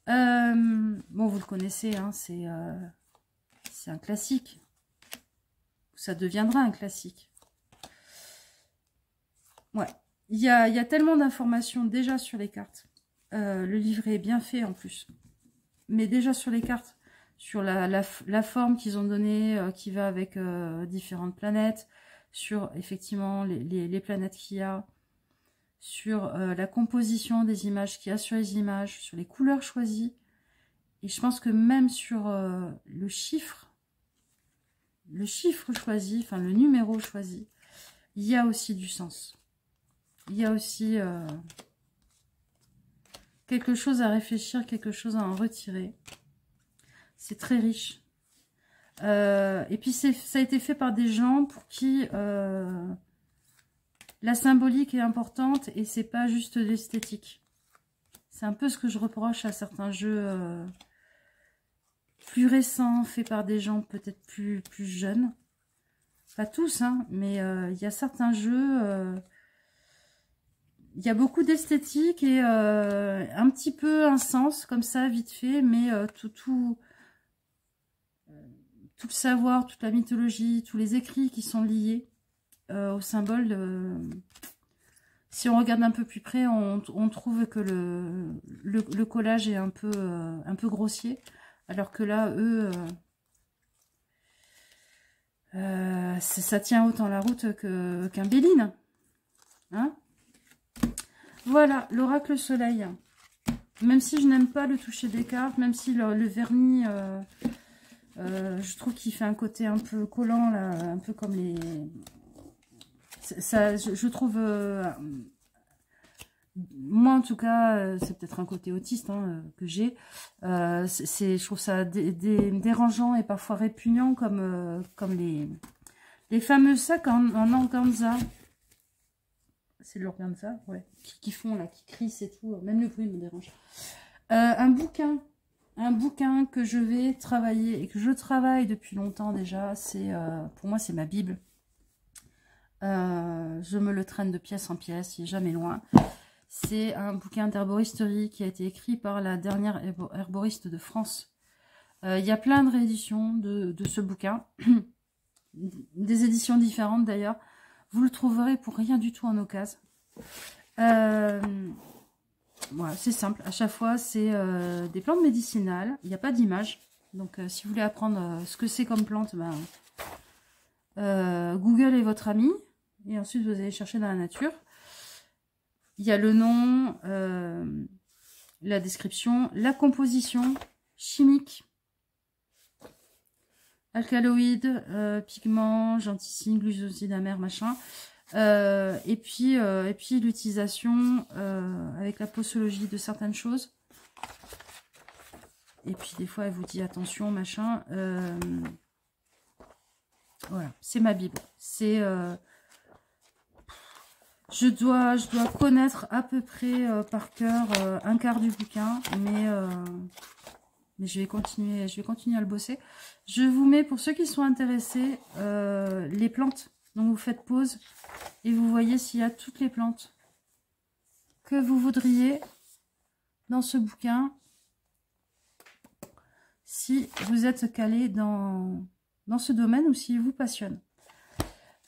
Bon, vous le connaissez, hein, c'est un classique. Ça deviendra un classique. Ouais, il y a tellement d'informations déjà sur les cartes. Le livret est bien fait en plus. Mais déjà sur les cartes, sur la forme qu'ils ont donnée, qui va avec différentes planètes, sur effectivement les planètes qu'il y a, sur la composition des images qu'il y a sur les images, sur les couleurs choisies. Et je pense que même sur le chiffre choisi, enfin le numéro choisi, il y a aussi du sens. Il y a aussi quelque chose à réfléchir, quelque chose à en retirer. C'est très riche. Et puis ça a été fait par des gens pour qui la symbolique est importante et c'est pas juste l'esthétique. C'est un peu ce que je reproche à certains jeux plus récents, faits par des gens peut-être plus jeunes. Pas tous, hein, mais il y a certains jeux, il y a beaucoup d'esthétique et un petit peu un sens, comme ça, vite fait, mais tout le savoir, toute la mythologie, tous les écrits qui sont liés au symbole. Si on regarde un peu plus près, on trouve que le collage est un peu grossier. Alors que là, eux, ça tient autant la route qu'un Béline. Hein, voilà, l'oracle soleil. Même si je n'aime pas le toucher des cartes, même si le vernis, je trouve qu'il fait un côté un peu collant, là, un peu comme les... Ça, je trouve... moi, en tout cas, c'est peut-être un côté autiste hein, que j'ai. Je trouve ça dérangeant et parfois répugnant comme les fameux sacs en organza. C'est de l'organza, ouais. Qui font là, qui crissent et tout. Même le bruit me dérange. Un bouquin que je vais travailler et que je travaille depuis longtemps déjà. C'est pour moi, c'est ma Bible. Je me le traîne de pièce en pièce, il n'est jamais loin. C'est un bouquin d'herboristerie qui a été écrit par la dernière herboriste de France. Il y a plein de rééditions de ce bouquin. Des éditions différentes d'ailleurs. Vous le trouverez pour rien du tout en occasion. Voilà, c'est simple. À chaque fois, c'est des plantes médicinales. Il n'y a pas d'image. Donc, si vous voulez apprendre ce que c'est comme plante, ben, Google est votre ami. Et ensuite, vous allez chercher dans la nature. Il y a le nom, la description, la composition chimique. Alcaloïdes, pigments, genticides, glucosides amers, machin. Et puis l'utilisation avec la posologie de certaines choses. Et puis des fois, elle vous dit attention, machin. Voilà, c'est ma Bible. C'est je dois connaître à peu près par cœur un quart du bouquin, mais je vais continuer à le bosser. Je vous mets, pour ceux qui sont intéressés, les plantes. Donc vous faites pause et vous voyez s'il y a toutes les plantes que vous voudriez dans ce bouquin. Si vous êtes calé dans ce domaine ou s'il vous passionne.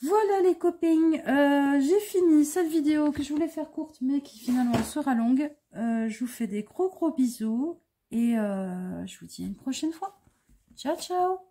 Voilà les copains, j'ai fini cette vidéo que je voulais faire courte mais qui finalement sera longue. Je vous fais des gros bisous et je vous dis à une prochaine fois. Ciao ciao.